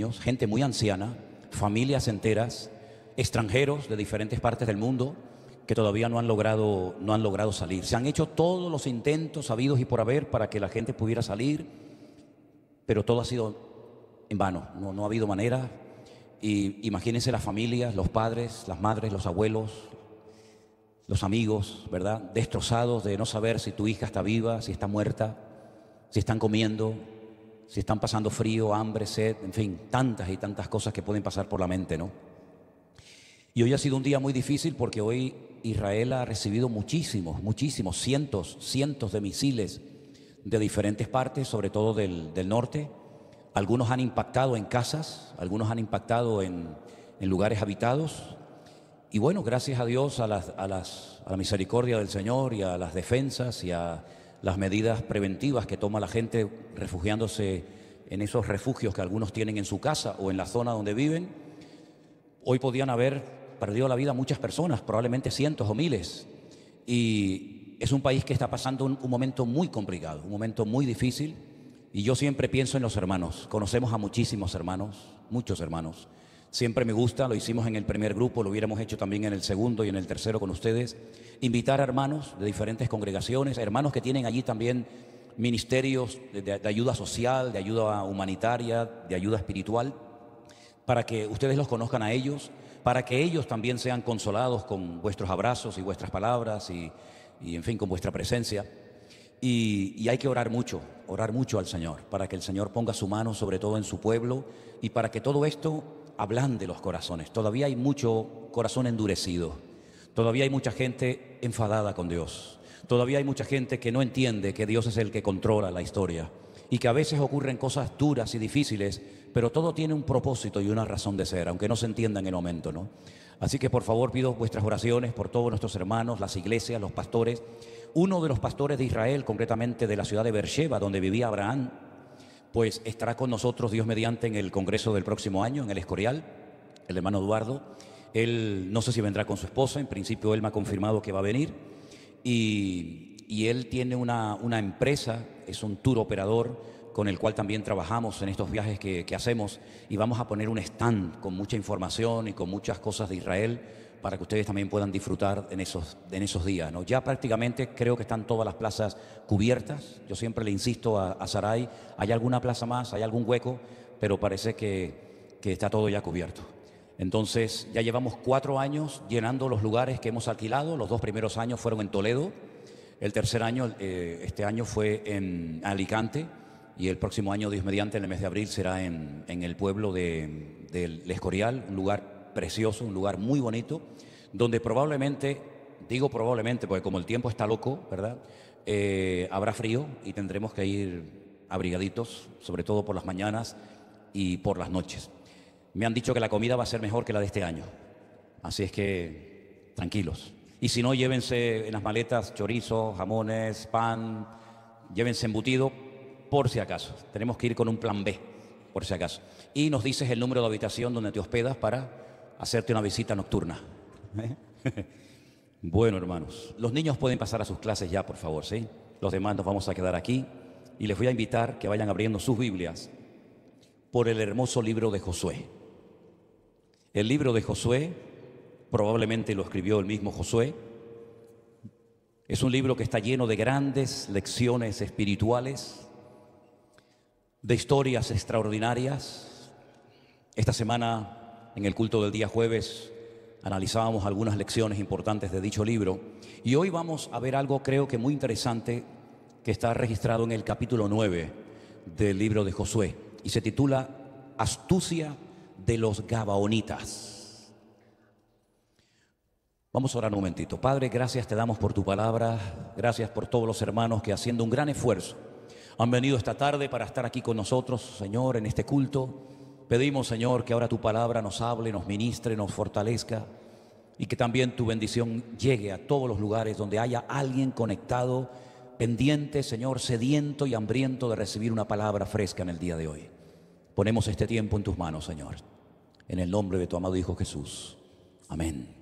pequeños, gente muy anciana, familias enteras, extranjeros de diferentes partes del mundo que todavía no han logrado salir. Se han hecho todos los intentos habidos y por haber para que la gente pudiera salir, pero todo ha sido en vano, no ha habido manera. Y imagínense las familias, los padres, las madres, los abuelos, los amigos, ¿verdad? Destrozados de no saber si tu hija está viva, si está muerta, si están comiendo, si están pasando frío, hambre, sed, en fin, tantas y tantas cosas que pueden pasar por la mente, ¿no? Y hoy ha sido un día muy difícil porque hoy Israel ha recibido muchísimos, cientos de misiles de diferentes partes, sobre todo del norte. Algunos han impactado en casas, algunos han impactado en lugares habitados. Y bueno, gracias a Dios, a la misericordia del Señor y a las defensas y a las medidas preventivas que toma la gente refugiándose en esos refugios que algunos tienen en su casa o en la zona donde viven, hoy podían haber perdido la vida muchas personas, probablemente cientos o miles. Y es un país que está pasando un momento muy complicado, un momento muy difícil. Y yo siempre pienso en los hermanos. Conocemos a muchísimos hermanos, muchos hermanos. Siempre me gusta, lo hicimos en el primer grupo, lo hubiéramos hecho también en el segundo y en el tercero con ustedes, invitar a hermanos de diferentes congregaciones, hermanos que tienen allí también ministerios de ayuda social, de ayuda humanitaria, de ayuda espiritual, para que ustedes los conozcan a ellos, para que ellos también sean consolados con vuestros abrazos y vuestras palabras y en fin, con vuestra presencia. Y hay que orar mucho al Señor, para que el Señor ponga su mano sobre todo en su pueblo y para que todo esto ablande los corazones. Todavía hay mucho corazón endurecido, todavía hay mucha gente enfadada con Dios, todavía hay mucha gente que no entiende que Dios es el que controla la historia y que a veces ocurren cosas duras y difíciles, pero todo tiene un propósito y una razón de ser, aunque no se entienda en el momento, ¿no? Así que por favor pido vuestras oraciones por todos nuestros hermanos, las iglesias, los pastores. Uno de los pastores de Israel, concretamente de la ciudad de Beersheba, donde vivía Abraham, pues estará con nosotros, Dios mediante, en el congreso del próximo año, en el Escorial, el hermano Eduardo. Él no sé si vendrá con su esposa, en principio él me ha confirmado que va a venir. Y él tiene una empresa, es un tour operador, con el cual también trabajamos en estos viajes que hacemos, y vamos a poner un stand con mucha información y con muchas cosas de Israel para que ustedes también puedan disfrutar en esos días, ¿no? Ya prácticamente creo que están todas las plazas cubiertas. Yo siempre le insisto a Saray, ¿hay alguna plaza más? ¿Hay algún hueco? Pero parece que está todo ya cubierto. Entonces ya llevamos 4 años llenando los lugares que hemos alquilado. Los 2 primeros años fueron en Toledo, el tercer año, este año, fue en Alicante, y el próximo año, Dios mediante, en el mes de abril, será en el pueblo del Escorial, un lugar precioso, un lugar muy bonito, donde probablemente, digo probablemente porque como el tiempo está loco, ¿verdad? Habrá frío y tendremos que ir abrigaditos, sobre todo por las mañanas y por las noches. Me han dicho que la comida va a ser mejor que la de este año, así es que tranquilos. Y si no, llévense en las maletas chorizo, jamones, pan, llévense embutido por si acaso. Tenemos que ir con un plan B, por si acaso. Y nos dices el número de habitación donde te hospedas para hacerte una visita nocturna. Bueno, hermanos, los niños pueden pasar a sus clases ya, por favor, ¿sí? Los demás nos vamos a quedar aquí y les voy a invitar que vayan abriendo sus Biblias por el hermoso libro de Josué. El libro de Josué, probablemente lo escribió el mismo Josué. Es un libro que está lleno de grandes lecciones espirituales, de historias extraordinarias. Esta semana, en el culto del día jueves, analizábamos algunas lecciones importantes de dicho libro, y hoy vamos a ver algo, creo que muy interesante, que está registrado en el capítulo 9 del libro de Josué, y se titula Astucia de los Gabaonitas. Vamos a orar un momentito. Padre, gracias te damos por tu palabra, gracias por todos los hermanos que, haciendo un gran esfuerzo, han venido esta tarde para estar aquí con nosotros, Señor, en este culto. Pedimos, Señor, que ahora tu palabra nos hable, nos ministre, nos fortalezca, y que también tu bendición llegue a todos los lugares donde haya alguien conectado, pendiente, Señor, sediento y hambriento de recibir una palabra fresca en el día de hoy. Ponemos este tiempo en tus manos, Señor, en el nombre de tu amado Hijo Jesús. Amén.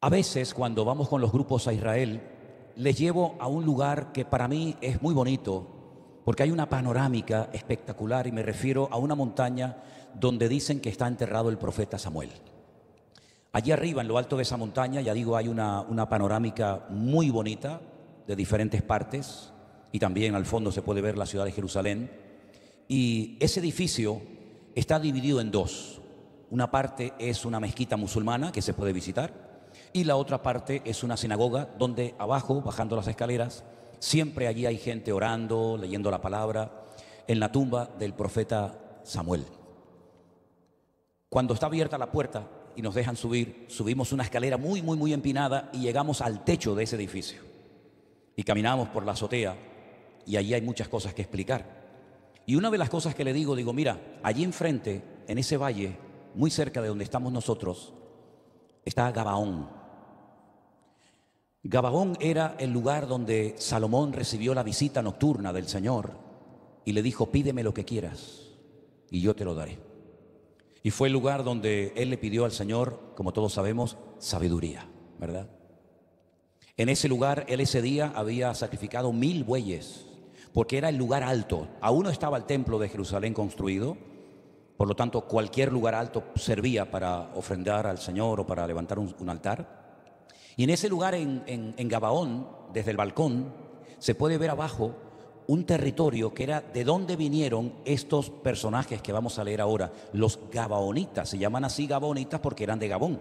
A veces, cuando vamos con los grupos a Israel, les llevo a un lugar que para mí es muy bonito, porque hay una panorámica espectacular y me refiero a una montaña donde dicen que está enterrado el profeta Samuel. Allí arriba, en lo alto de esa montaña, ya digo, hay una panorámica muy bonita de diferentes partes y también al fondo se puede ver la ciudad de Jerusalén. Y ese edificio está dividido en dos. Una parte es una mezquita musulmana que se puede visitar y la otra parte es una sinagoga donde abajo, bajando las escaleras, siempre allí hay gente orando, leyendo la palabra, en la tumba del profeta Samuel. Cuando está abierta la puerta y nos dejan subir, subimos una escalera muy empinada y llegamos al techo de ese edificio. Y caminamos por la azotea y allí hay muchas cosas que explicar. Y una de las cosas que le digo, mira, allí enfrente, en ese valle, muy cerca de donde estamos nosotros, está Gabaón. Gabaón era el lugar donde Salomón recibió la visita nocturna del Señor y le dijo, pídeme lo que quieras y yo te lo daré. Y fue el lugar donde él le pidió al Señor, como todos sabemos, sabiduría, ¿verdad? En ese lugar, él ese día había sacrificado 1000 bueyes, porque era el lugar alto. Aún no estaba el templo de Jerusalén construido, por lo tanto, cualquier lugar alto servía para ofrendar al Señor o para levantar un altar. Y en ese lugar, en Gabaón, desde el balcón, se puede ver abajo un territorio que era de donde vinieron estos personajes que vamos a leer ahora, los gabaonitas. Se llaman así gabaonitas porque eran de Gabón.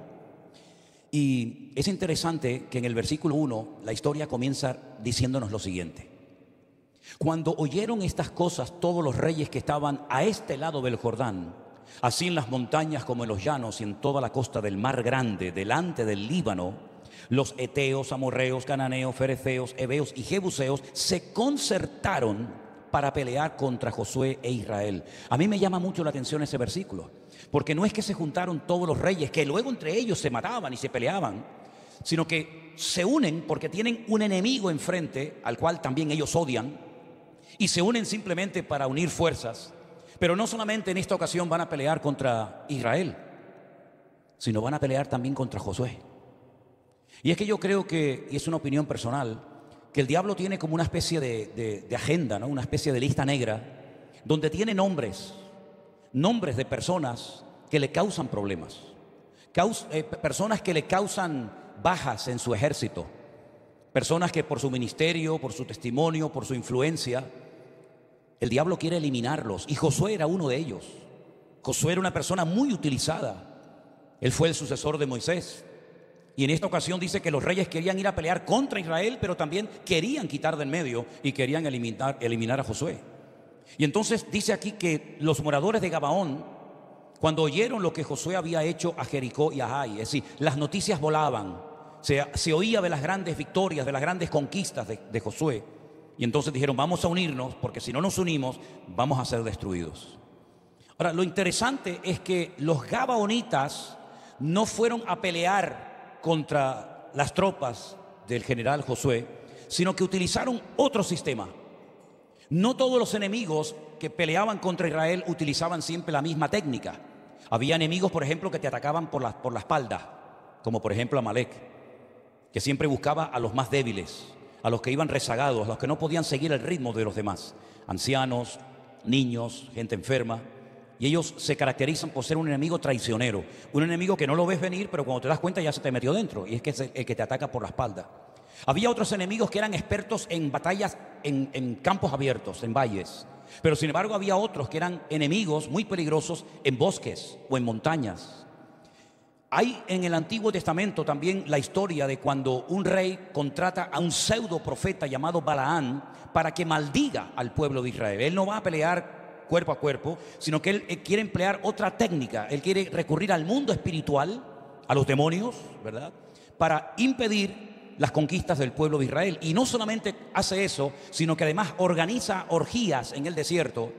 Y es interesante que en el versículo 1 la historia comienza diciéndonos lo siguiente. Cuando oyeron estas cosas todos los reyes que estaban a este lado del Jordán, así en las montañas como en los llanos y en toda la costa del mar grande, delante del Líbano, los heteos, amorreos, cananeos, fereceos, heveos y jebuseos se concertaron para pelear contra Josué e Israel. A mí me llama mucho la atención ese versículo, porque no es que se juntaron todos los reyes, que luego entre ellos se mataban y se peleaban, sino que se unen porque tienen un enemigo enfrente al cual también ellos odian y se unen simplemente para unir fuerzas. Pero no solamente en esta ocasión van a pelear contra Israel, sino van a pelear también contra Josué. Y es que yo creo que, y es una opinión personal, que el diablo tiene como una especie de agenda, ¿no? Una especie de lista negra, donde tiene nombres de personas que le causan problemas, personas que le causan bajas en su ejército, personas que por su ministerio, por su testimonio, por su influencia, el diablo quiere eliminarlos. Y Josué era uno de ellos. Josué era una persona muy utilizada. Él fue el sucesor de Moisés. Y en esta ocasión dice que los reyes querían ir a pelear contra Israel, pero también querían quitar del medio y querían eliminar a Josué. Y entonces dice aquí que los moradores de Gabaón, cuando oyeron lo que Josué había hecho a Jericó y a Ai, es decir, las noticias volaban, se oía de las grandes victorias, de las grandes conquistas de Josué. Y entonces dijeron, vamos a unirnos, porque si no nos unimos, vamos a ser destruidos. Ahora, lo interesante es que los gabaonitas no fueron a pelear contra las tropas del general Josué, sino que utilizaron otro sistema. No todos los enemigos que peleaban contra Israel utilizaban siempre la misma técnica. Había enemigos, por ejemplo, que te atacaban por la espalda, como por ejemplo Amalek, que siempre buscaba a los más débiles, a los que iban rezagados, a los que no podían seguir el ritmo de los demás, ancianos, niños, gente enferma. Y ellos se caracterizan por ser un enemigo traicionero, un enemigo que no lo ves venir, pero cuando te das cuenta ya se te metió dentro, y es que es el que te ataca por la espalda. Había otros enemigos que eran expertos en batallas en campos abiertos, en valles, pero sin embargo había otros que eran enemigos muy peligrosos en bosques o en montañas. Hay en el Antiguo Testamento también la historia de cuando un rey contrata a un pseudo profeta llamado Balaán para que maldiga al pueblo de Israel. Él no va a pelear cuerpo a cuerpo, sino que él quiere emplear otra técnica. Él quiere recurrir al mundo espiritual, a los demonios, ¿verdad?, para impedir las conquistas del pueblo de Israel. Y no solamente hace eso, sino que además organiza orgías en el desierto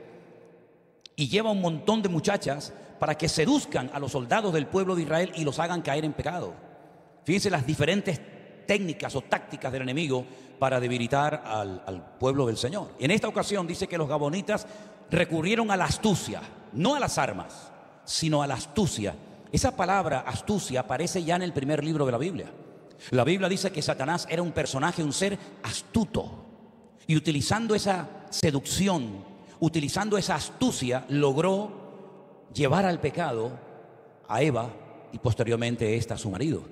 y lleva un montón de muchachas para que seduzcan a los soldados del pueblo de Israel y los hagan caer en pecado. Fíjense las diferentes técnicas o tácticas del enemigo para debilitar al pueblo del Señor. En esta ocasión dice que los gabonitas recurrieron a la astucia, no a las armas, sino a la astucia. Esa palabra astucia aparece ya en el primer libro de la Biblia. La Biblia dice que Satanás era un personaje, un ser astuto, y utilizando esa seducción, utilizando esa astucia, logró llevar al pecado a Eva y posteriormente esta a su marido.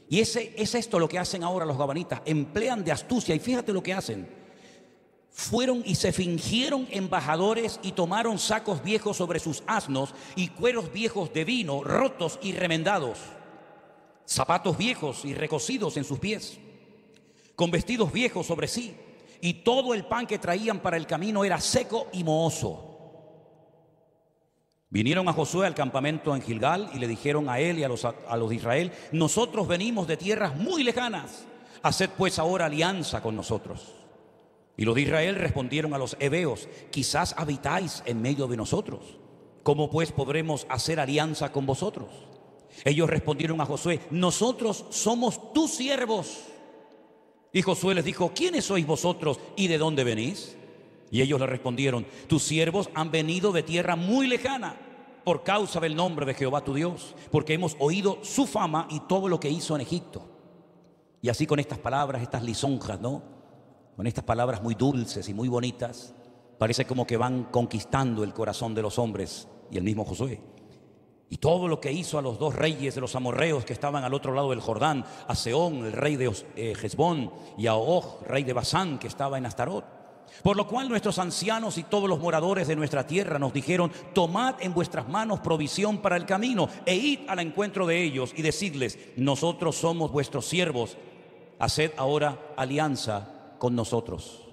Y es esto lo que hacen ahora los gabonitas, emplean de astucia. Y fíjate lo que hacen: fueron y se fingieron embajadores y tomaron sacos viejos sobre sus asnos y cueros viejos de vino rotos y remendados, zapatos viejos y recocidos en sus pies, con vestidos viejos sobre sí, y todo el pan que traían para el camino era seco y mohoso. Vinieron a Josué al campamento en Gilgal y le dijeron a él y a los de Israel: nosotros venimos de tierras muy lejanas, haced pues ahora alianza con nosotros. Y los de Israel respondieron a los heveos: quizás habitáis en medio de nosotros, ¿cómo pues podremos hacer alianza con vosotros? Ellos respondieron a Josué: nosotros somos tus siervos. Y Josué les dijo: ¿quiénes sois vosotros y de dónde venís? Y ellos le respondieron: tus siervos han venido de tierra muy lejana por causa del nombre de Jehová tu Dios, porque hemos oído su fama y todo lo que hizo en Egipto. Y así, con estas palabras, estas lisonjas, ¿no?, con estas palabras muy dulces y muy bonitas, parece como que van conquistando el corazón de los hombres y el mismo Josué. Y todo lo que hizo a los dos reyes de los amorreos que estaban al otro lado del Jordán, a Sehón, el rey de Hesbón, y a Og, rey de Basán, que estaba en Astarot. Por lo cual nuestros ancianos y todos los moradores de nuestra tierra nos dijeron: tomad en vuestras manos provisión para el camino e id al encuentro de ellos y decidles: nosotros somos vuestros siervos, haced ahora alianza con nosotros.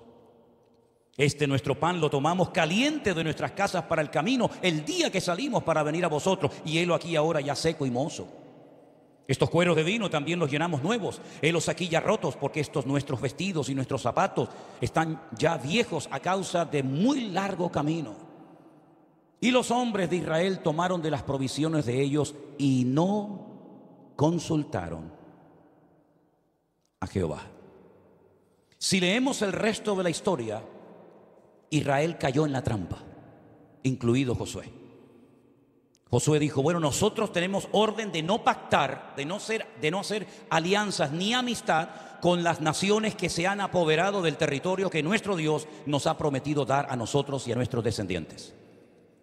Este nuestro pan lo tomamos caliente de nuestras casas para el camino el día que salimos para venir a vosotros, y helo aquí ahora ya seco y mohoso. Estos cueros de vino también los llenamos nuevos, helos aquí ya rotos, porque estos nuestros vestidos y nuestros zapatos están ya viejos a causa de muy largo camino. Y los hombres de Israel tomaron de las provisiones de ellos y no consultaron a Jehová. Si leemos el resto de la historia, Israel cayó en la trampa, incluido Josué. Josué dijo: bueno, nosotros tenemos orden de no pactar, de no hacer alianzas ni amistad con las naciones que se han apoderado del territorio que nuestro Dios nos ha prometido dar a nosotros y a nuestros descendientes.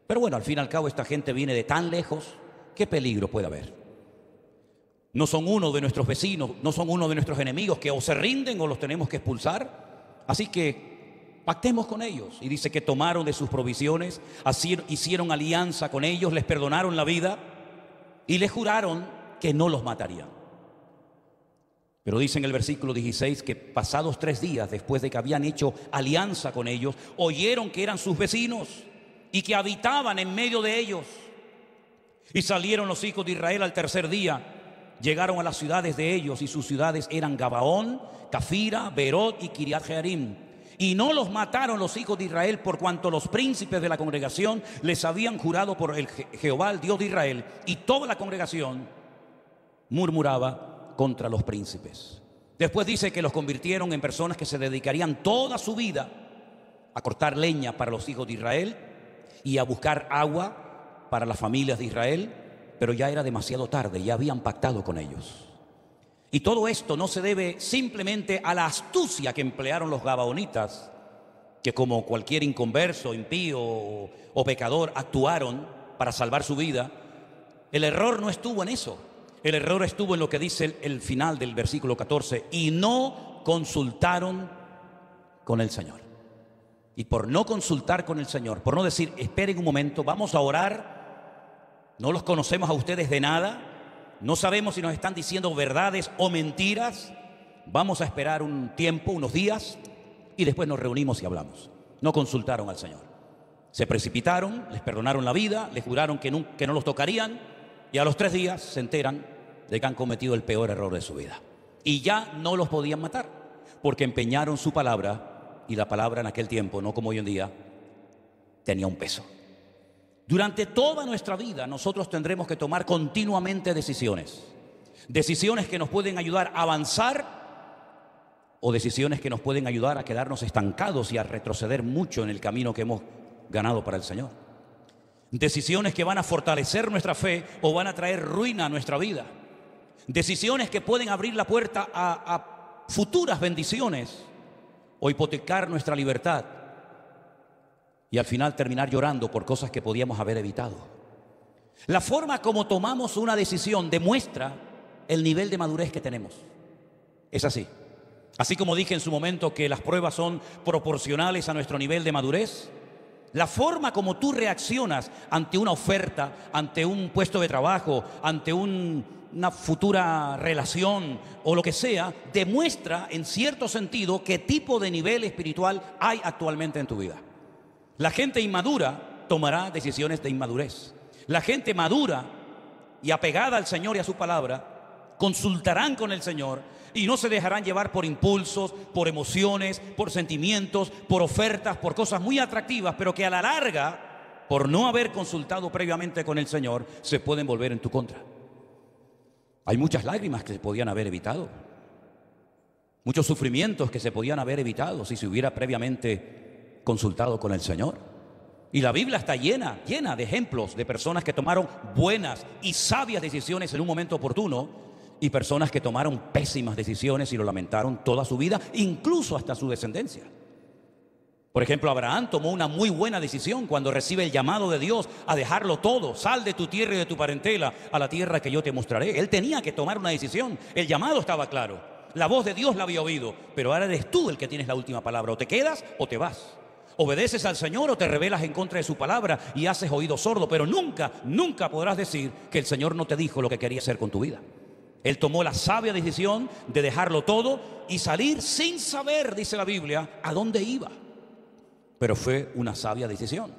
Pero bueno, al fin y al cabo esta gente viene de tan lejos, ¿qué peligro puede haber? No son uno de nuestros vecinos, no son uno de nuestros enemigos, que o se rinden o los tenemos que expulsar. Así que pactemos con ellos. Y dice que tomaron de sus provisiones, así hicieron alianza con ellos, les perdonaron la vida y les juraron que no los matarían. Pero dice en el versículo 16 que pasados 3 días después de que habían hecho alianza con ellos, oyeron que eran sus vecinos y que habitaban en medio de ellos. Y salieron los hijos de Israel al tercer día, llegaron a las ciudades de ellos, y sus ciudades eran Gabaón, Cafira, Berot y Kiriat Jearim. Y no los mataron los hijos de Israel, por cuanto los príncipes de la congregación les habían jurado por el Jehová, el Dios de Israel. Y toda la congregación murmuraba contra los príncipes. Después dice que los convirtieron en personas que se dedicarían toda su vida a cortar leña para los hijos de Israel y a buscar agua para las familias de Israel. Pero ya era demasiado tarde, ya habían pactado con ellos. Y todo esto no se debe simplemente a la astucia que emplearon los gabaonitas, que como cualquier inconverso, impío o pecador actuaron para salvar su vida. El error no estuvo en eso. El error estuvo en lo que dice el final del versículo 14: y no consultaron con el Señor. Y por no consultar con el Señor, por no decir: esperen un momento, vamos a orar, no los conocemos a ustedes de nada, no sabemos si nos están diciendo verdades o mentiras, vamos a esperar un tiempo, unos días, y después nos reunimos y hablamos. No consultaron al Señor. Se precipitaron, les perdonaron la vida, les juraron que no los tocarían, y a los 3 días se enteran de que han cometido el peor error de su vida. Y ya no los podían matar, porque empeñaron su palabra, y la palabra en aquel tiempo, no como hoy en día, tenía un peso. Durante toda nuestra vida nosotros tendremos que tomar continuamente decisiones. Decisiones que nos pueden ayudar a avanzar, o decisiones que nos pueden ayudar a quedarnos estancados y a retroceder mucho en el camino que hemos ganado para el Señor. Decisiones que van a fortalecer nuestra fe o van a traer ruina a nuestra vida. Decisiones que pueden abrir la puerta a futuras bendiciones o hipotecar nuestra libertad. y al final terminar llorando por cosas que podíamos haber evitado. La forma como tomamos una decisión demuestra el nivel de madurez que tenemos. Es así. Así como dije en su momento que las pruebas son proporcionales a nuestro nivel de madurez, la forma como tú reaccionas ante una oferta, ante un puesto de trabajo, ante una futura relación o lo que sea, demuestra en cierto sentido qué tipo de nivel espiritual hay actualmente en tu vida. La gente inmadura tomará decisiones de inmadurez. La gente madura y apegada al Señor y a su palabra consultarán con el Señor y no se dejarán llevar por impulsos, por emociones, por sentimientos, por ofertas, por cosas muy atractivas, pero que a la larga, por no haber consultado previamente con el Señor, se pueden volver en tu contra. Hay muchas lágrimas que se podían haber evitado, muchos sufrimientos que se podían haber evitado si se hubiera previamente consultado con el Señor. Y la Biblia está llena de ejemplos de personas que tomaron buenas y sabias decisiones en un momento oportuno y personas que tomaron pésimas decisiones y lo lamentaron toda su vida, incluso hasta su descendencia. Por ejemplo, Abraham tomó una muy buena decisión cuando recibe el llamado de Dios a dejarlo todo. Sal de tu tierra y de tu parentela a la tierra que yo te mostraré. Él tenía que tomar una decisión. El llamado estaba claro. La voz de Dios la había oído, pero ahora eres tú el que tienes la última palabra. O te quedas o te vas. Obedeces al Señor o te rebelas en contra de su palabra y haces oído sordo, pero nunca podrás decir que el Señor no te dijo lo que quería hacer con tu vida. Él tomó la sabia decisión de dejarlo todo y salir sin saber, dice la Biblia, a dónde iba. Pero fue una sabia decisión.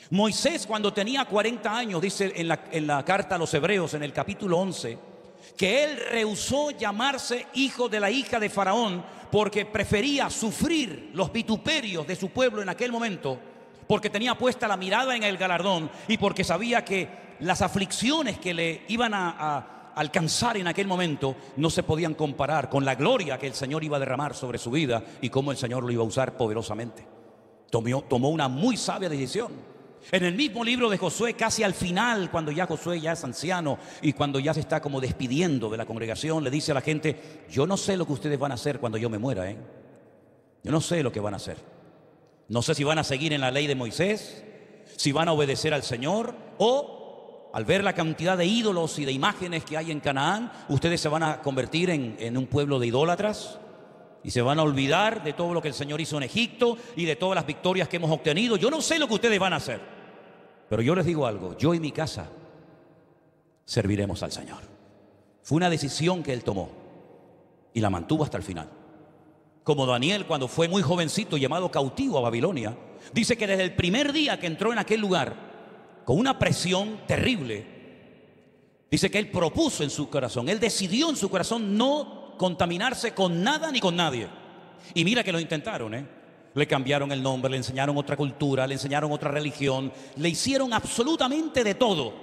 Moisés, cuando tenía 40 años, dice en la carta a los Hebreos, en el capítulo 11, que él rehusó llamarse hijo de la hija de Faraón porque prefería sufrir los vituperios de su pueblo en aquel momento, porque tenía puesta la mirada en el galardón y porque sabía que las aflicciones que le iban a alcanzar en aquel momento no se podían comparar con la gloria que el Señor iba a derramar sobre su vida y cómo el Señor lo iba a usar poderosamente. Tomó una muy sabia decisión. En el mismo libro de Josué, casi al final, cuando ya Josué ya es anciano y cuando ya se está como despidiendo de la congregación, le dice a la gente: yo no sé lo que ustedes van a hacer cuando yo me muera, Yo no sé lo que van a hacer. No sé si van a seguir en la ley de Moisés, si van a obedecer al Señor, o al ver la cantidad de ídolos y de imágenes que hay en Canaán, ustedes se van a convertir en un pueblo de idólatras y se van a olvidar de todo lo que el Señor hizo en Egipto y de todas las victorias que hemos obtenido. Yo no sé lo que ustedes van a hacer, pero yo les digo algo: yo y mi casa serviremos al Señor. Fue una decisión que él tomó y la mantuvo hasta el final. Como Daniel, cuando fue muy jovencito, llevado cautivo a Babilonia, dice que desde el primer día que entró en aquel lugar, con una presión terrible, dice que él propuso en su corazón, él decidió en su corazón no contaminarse con nada ni con nadie. Y mira que lo intentaron, Le cambiaron el nombre, le enseñaron otra cultura, le enseñaron otra religión, le hicieron absolutamente de todo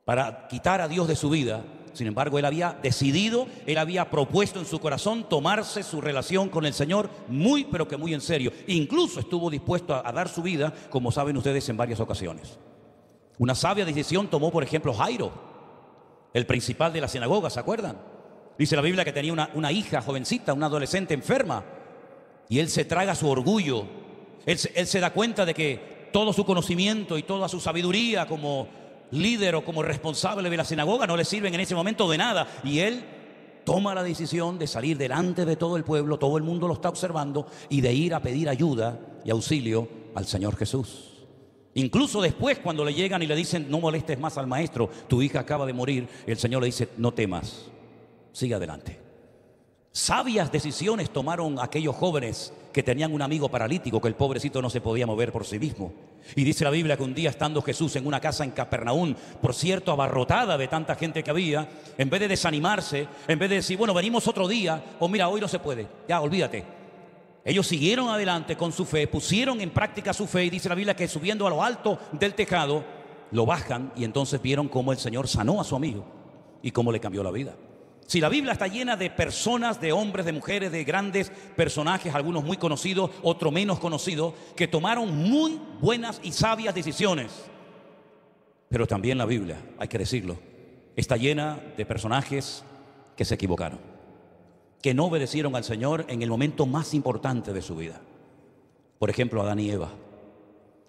para quitar a Dios de su vida. Sin embargo, él había decidido, él había propuesto en su corazón tomarse su relación con el Señor muy, pero que muy en serio. Incluso estuvo dispuesto a dar su vida, como saben ustedes, en varias ocasiones. Una sabia decisión tomó, por ejemplo, Jairo, el principal de la sinagoga, ¿se acuerdan? Dice la Biblia que tenía una hija jovencita, una adolescente enferma, y él se traga su orgullo. Él se da cuenta de que todo su conocimiento y toda su sabiduría como líder o como responsable de la sinagoga no le sirven en ese momento de nada, y él toma la decisión de salir delante de todo el pueblo, todo el mundo lo está observando, y de ir a pedir ayuda y auxilio al Señor Jesús. Incluso después, cuando le llegan y le dicen: no molestes más al maestro, tu hija acaba de morir, el Señor le dice: no temas, sigue adelante. Sabias decisiones tomaron aquellos jóvenes que tenían un amigo paralítico, que el pobrecito no se podía mover por sí mismo. Y dice la Biblia que un día, estando Jesús en una casa en Capernaum, por cierto abarrotada de tanta gente que había, en vez de desanimarse, en vez de decir: bueno, venimos otro día, o mira, hoy no se puede, ya olvídate, ellos siguieron adelante con su fe, pusieron en práctica su fe, y dice la Biblia que subiendo a lo alto del tejado, lo bajan, y entonces vieron cómo el Señor sanó a su amigo y cómo le cambió la vida. Si la Biblia está llena de personas, de hombres, de mujeres, de grandes personajes, algunos muy conocidos, otros menos conocidos, que tomaron muy buenas y sabias decisiones. Pero también la Biblia, hay que decirlo, está llena de personajes que se equivocaron, que no obedecieron al Señor en el momento más importante de su vida. Por ejemplo, Adán y Eva.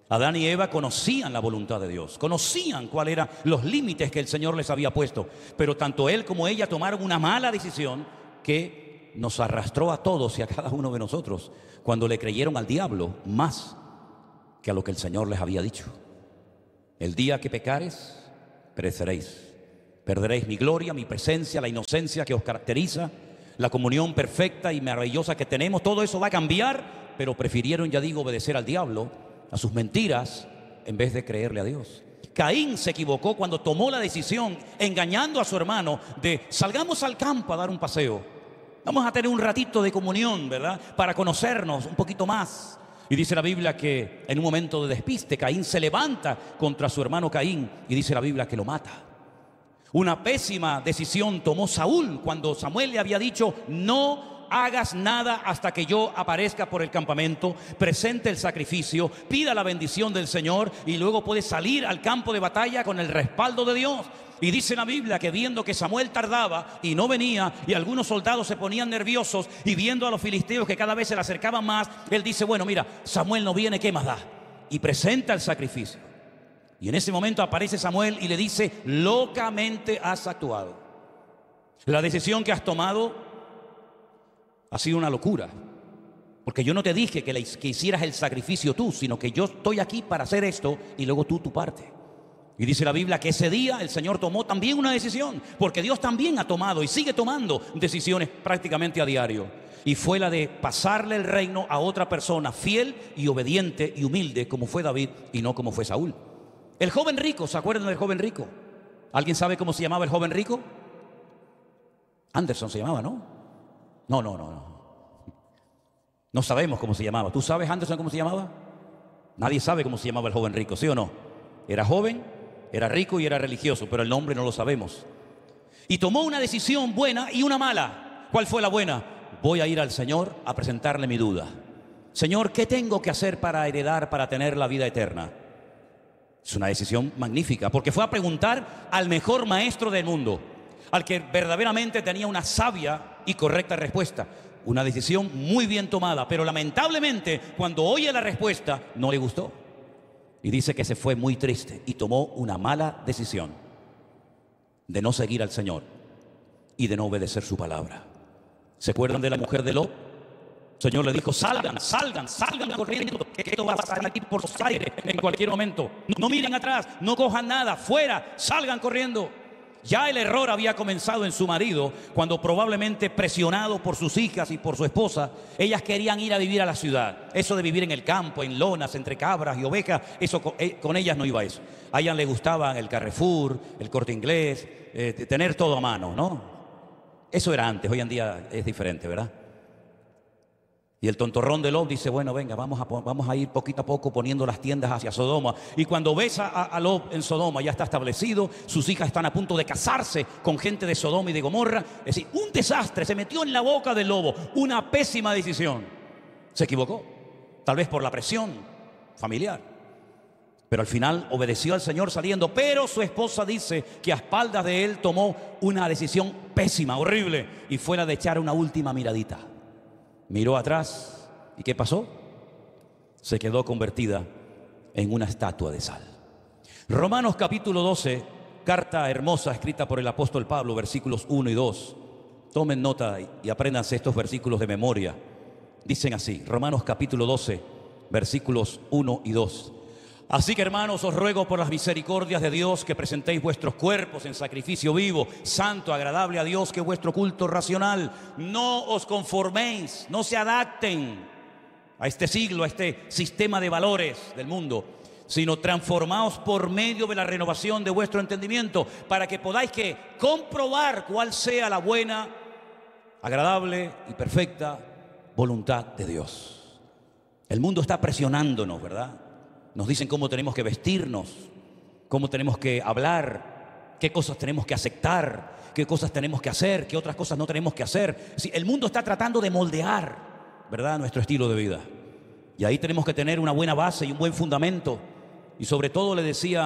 Adán y Eva conocían la voluntad de Dios, conocían cuáles eran los límites que el Señor les había puesto, pero tanto él como ella tomaron una mala decisión que nos arrastró a todos y a cada uno de nosotros cuando le creyeron al diablo más que a lo que el Señor les había dicho. El día que pecares, pereceréis. Perderéis mi gloria, mi presencia, la inocencia que os caracteriza, la comunión perfecta y maravillosa que tenemos. Todo eso va a cambiar, pero prefirieron, ya digo, obedecer al diablo, a sus mentiras, en vez de creerle a Dios. Caín se equivocó cuando tomó la decisión, engañando a su hermano, de salgamos al campo a dar un paseo. Vamos a tener un ratito de comunión, ¿verdad? Para conocernos un poquito más. Y dice la Biblia que en un momento de despiste, Caín se levanta contra su hermano Caín y dice la Biblia que lo mata. Una pésima decisión tomó Saúl cuando Samuel le había dicho: no hagas nada hasta que yo aparezca por el campamento, presente el sacrificio, pida la bendición del Señor y luego puede salir al campo de batalla con el respaldo de Dios. Y dice la Biblia que viendo que Samuel tardaba y no venía, y algunos soldados se ponían nerviosos, y viendo a los filisteos que cada vez se le acercaban más, él dice: bueno, mira, Samuel no viene, ¿qué más da? Y presenta el sacrificio. Y en ese momento aparece Samuel y le dice: locamente has actuado. La decisión que has tomado ha sido una locura, porque yo no te dije que hicieras el sacrificio tú, sino que yo estoy aquí para hacer esto y luego tú tu parte. Y dice la Biblia que ese día el Señor tomó también una decisión, porque Dios también ha tomado y sigue tomando decisiones prácticamente a diario. Y fue la de pasarle el reino a otra persona fiel y obediente y humilde, como fue David y no como fue Saúl. El joven rico, ¿se acuerdan del joven rico? ¿Alguien sabe cómo se llamaba el joven rico? Anderson se llamaba, ¿no? No. No sabemos cómo se llamaba. ¿Tú sabes, Anderson, cómo se llamaba? Nadie sabe cómo se llamaba el joven rico, ¿sí o no? Era joven, era rico y era religioso, pero el nombre no lo sabemos. Y tomó una decisión buena y una mala. ¿Cuál fue la buena? Voy a ir al Señor a presentarle mi duda. Señor, ¿qué tengo que hacer para heredar, para tener la vida eterna? Es una decisión magnífica, porque fue a preguntar al mejor maestro del mundo, al que verdaderamente tenía una sabia y correcta respuesta. Una decisión muy bien tomada, pero lamentablemente cuando oye la respuesta no le gustó. Y dice que se fue muy triste y tomó una mala decisión de no seguir al Señor y de no obedecer su palabra. ¿Se acuerdan de la mujer de Lot? El Señor le dijo: salgan corriendo, que esto va a salir por los aires en cualquier momento. No miren atrás, no cojan nada, fuera, salgan corriendo. Ya el error había comenzado en su marido cuando, probablemente presionado por sus hijas y por su esposa, ellas querían ir a vivir a la ciudad. Eso de vivir en el campo, en lonas, entre cabras y ovejas, eso con ellas no iba eso. A ellas les gustaban el Carrefour, el Corte Inglés, tener todo a mano, ¿no? Eso era antes, hoy en día es diferente, ¿verdad? Y el tontorrón de Lot dice: bueno, venga, vamos a ir poquito a poco poniendo las tiendas hacia Sodoma. Y cuando ves a Lot en Sodoma, ya está establecido, sus hijas están a punto de casarse con gente de Sodoma y de Gomorra. Es decir, un desastre, se metió en la boca del lobo, una pésima decisión. Se equivocó, tal vez por la presión familiar, pero al final obedeció al Señor saliendo. Pero su esposa dice que a espaldas de él tomó una decisión pésima, horrible, y fue la de echar una última miradita. Miró atrás y ¿qué pasó? Se quedó convertida en una estatua de sal. Romanos capítulo 12, carta hermosa escrita por el apóstol Pablo, versículos 1 y 2. Tomen nota y apréndanse estos versículos de memoria. Dicen así, Romanos capítulo 12, versículos 1 y 2. Así que, hermanos, os ruego por las misericordias de Dios que presentéis vuestros cuerpos en sacrificio vivo, santo, agradable a Dios, que es vuestro culto racional. No os conforméis, no se adapten a este siglo, a este sistema de valores del mundo, sino transformaos por medio de la renovación de vuestro entendimiento, para que podáis que comprobar cuál sea la buena, agradable y perfecta voluntad de Dios. El mundo está presionándonos, ¿verdad? Nos dicen cómo tenemos que vestirnos, cómo tenemos que hablar, qué cosas tenemos que aceptar, qué cosas tenemos que hacer, qué otras cosas no tenemos que hacer. Sí, el mundo está tratando de moldear, ¿verdad?, nuestro estilo de vida. Y ahí tenemos que tener una buena base y un buen fundamento. Y sobre todo le decía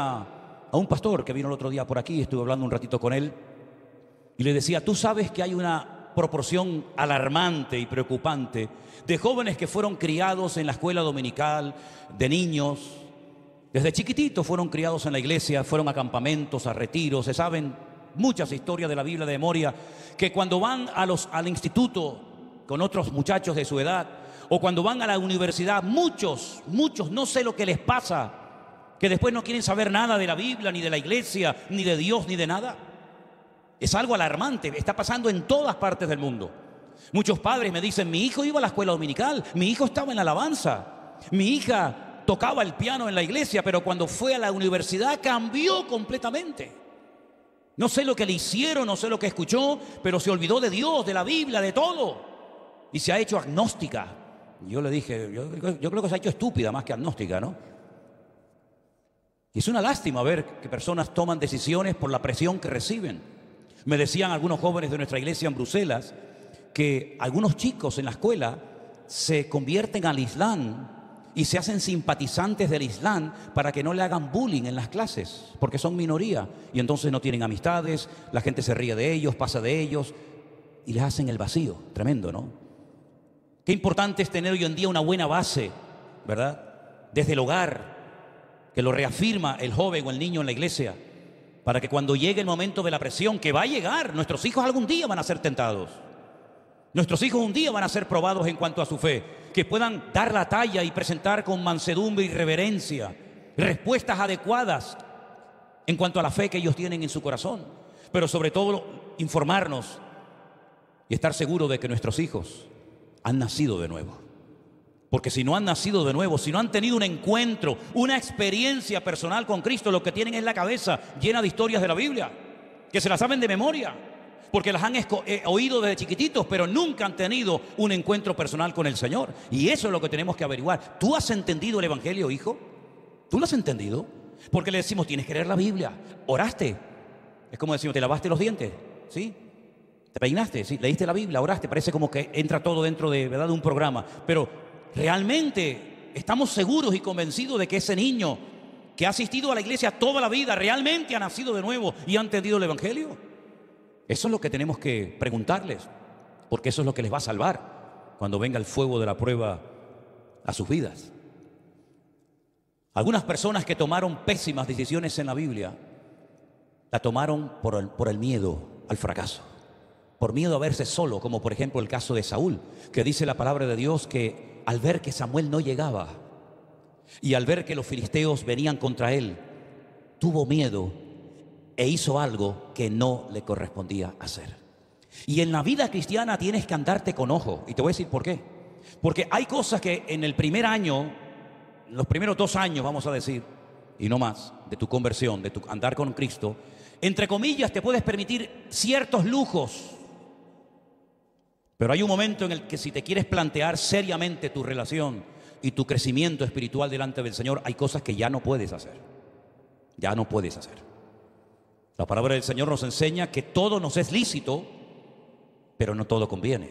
a un pastor que vino el otro día por aquí, estuve hablando un ratito con él, y le decía: tú sabes que hay una proporción alarmante y preocupante de jóvenes que fueron criados en la escuela dominical, de niños, desde chiquititos fueron criados en la iglesia, fueron a campamentos, a retiros, se saben muchas historias de la Biblia de memoria, que cuando van al instituto con otros muchachos de su edad, o cuando van a la universidad, muchos, no sé lo que les pasa, que después no quieren saber nada de la Biblia, ni de la iglesia, ni de Dios, ni de nada. Es algo alarmante, está pasando en todas partes del mundo. Muchos padres me dicen, mi hijo iba a la escuela dominical, mi hijo estaba en la alabanza, mi hija tocaba el piano en la iglesia, pero cuando fue a la universidad cambió completamente. No sé lo que le hicieron, no sé lo que escuchó, pero se olvidó de Dios, de la Biblia, de todo. Y se ha hecho agnóstica. Yo le dije, yo creo que se ha hecho estúpida más que agnóstica, ¿no? Y es una lástima ver que personas toman decisiones por la presión que reciben. Me decían algunos jóvenes de nuestra iglesia en Bruselas que algunos chicos en la escuela se convierten al Islam y se hacen simpatizantes del Islam para que no le hagan bullying en las clases, porque son minoría y entonces no tienen amistades, la gente se ríe de ellos, pasa de ellos y les hacen el vacío. Tremendo, ¿no? Qué importante es tener hoy en día una buena base, ¿verdad? Desde el hogar, que lo reafirma el joven o el niño en la iglesia, para que cuando llegue el momento de la presión, que va a llegar, nuestros hijos algún día van a ser tentados. Nuestros hijos un día van a ser probados en cuanto a su fe, que puedan dar la talla y presentar con mansedumbre y reverencia respuestas adecuadas en cuanto a la fe que ellos tienen en su corazón, pero sobre todo informarnos y estar seguros de que nuestros hijos han nacido de nuevo. Porque si no han nacido de nuevo, si no han tenido un encuentro, una experiencia personal con Cristo, lo que tienen es la cabeza llena de historias de la Biblia, que se las saben de memoria, porque las han oído desde chiquititos, pero nunca han tenido un encuentro personal con el Señor. Y eso es lo que tenemos que averiguar. ¿Tú has entendido el Evangelio, hijo? ¿Tú lo has entendido? Porque le decimos, tienes que leer la Biblia. ¿Oraste? Es como decimos, ¿te lavaste los dientes? ¿Sí? ¿Te peinaste? ¿Sí? ¿Leíste la Biblia? ¿Oraste? Parece como que entra todo dentro de, ¿verdad?, de un programa. Pero realmente estamos seguros y convencidos de que ese niño que ha asistido a la iglesia toda la vida realmente ha nacido de nuevo y ha entendido el Evangelio. Eso es lo que tenemos que preguntarles, porque eso es lo que les va a salvar cuando venga el fuego de la prueba a sus vidas. Algunas personas que tomaron pésimas decisiones en la Biblia, la tomaron por el miedo al fracaso, por miedo a verse solo, como por ejemplo el caso de Saúl, que dice la palabra de Dios que al ver que Samuel no llegaba y al ver que los filisteos venían contra él, tuvo miedo e hizo algo que no le correspondía hacer. Y en la vida cristiana tienes que andarte con ojo. Y te voy a decir por qué. Porque hay cosas que en el primer año, los primeros 2 años, vamos a decir, y no más, de tu conversión, de tu andar con Cristo, entre comillas, te puedes permitir ciertos lujos. Pero hay un momento en el que si te quieres plantear seriamente tu relación y tu crecimiento espiritual delante del Señor, hay cosas que ya no puedes hacer. Ya no puedes hacer. La palabra del Señor nos enseña que todo nos es lícito, pero no todo conviene.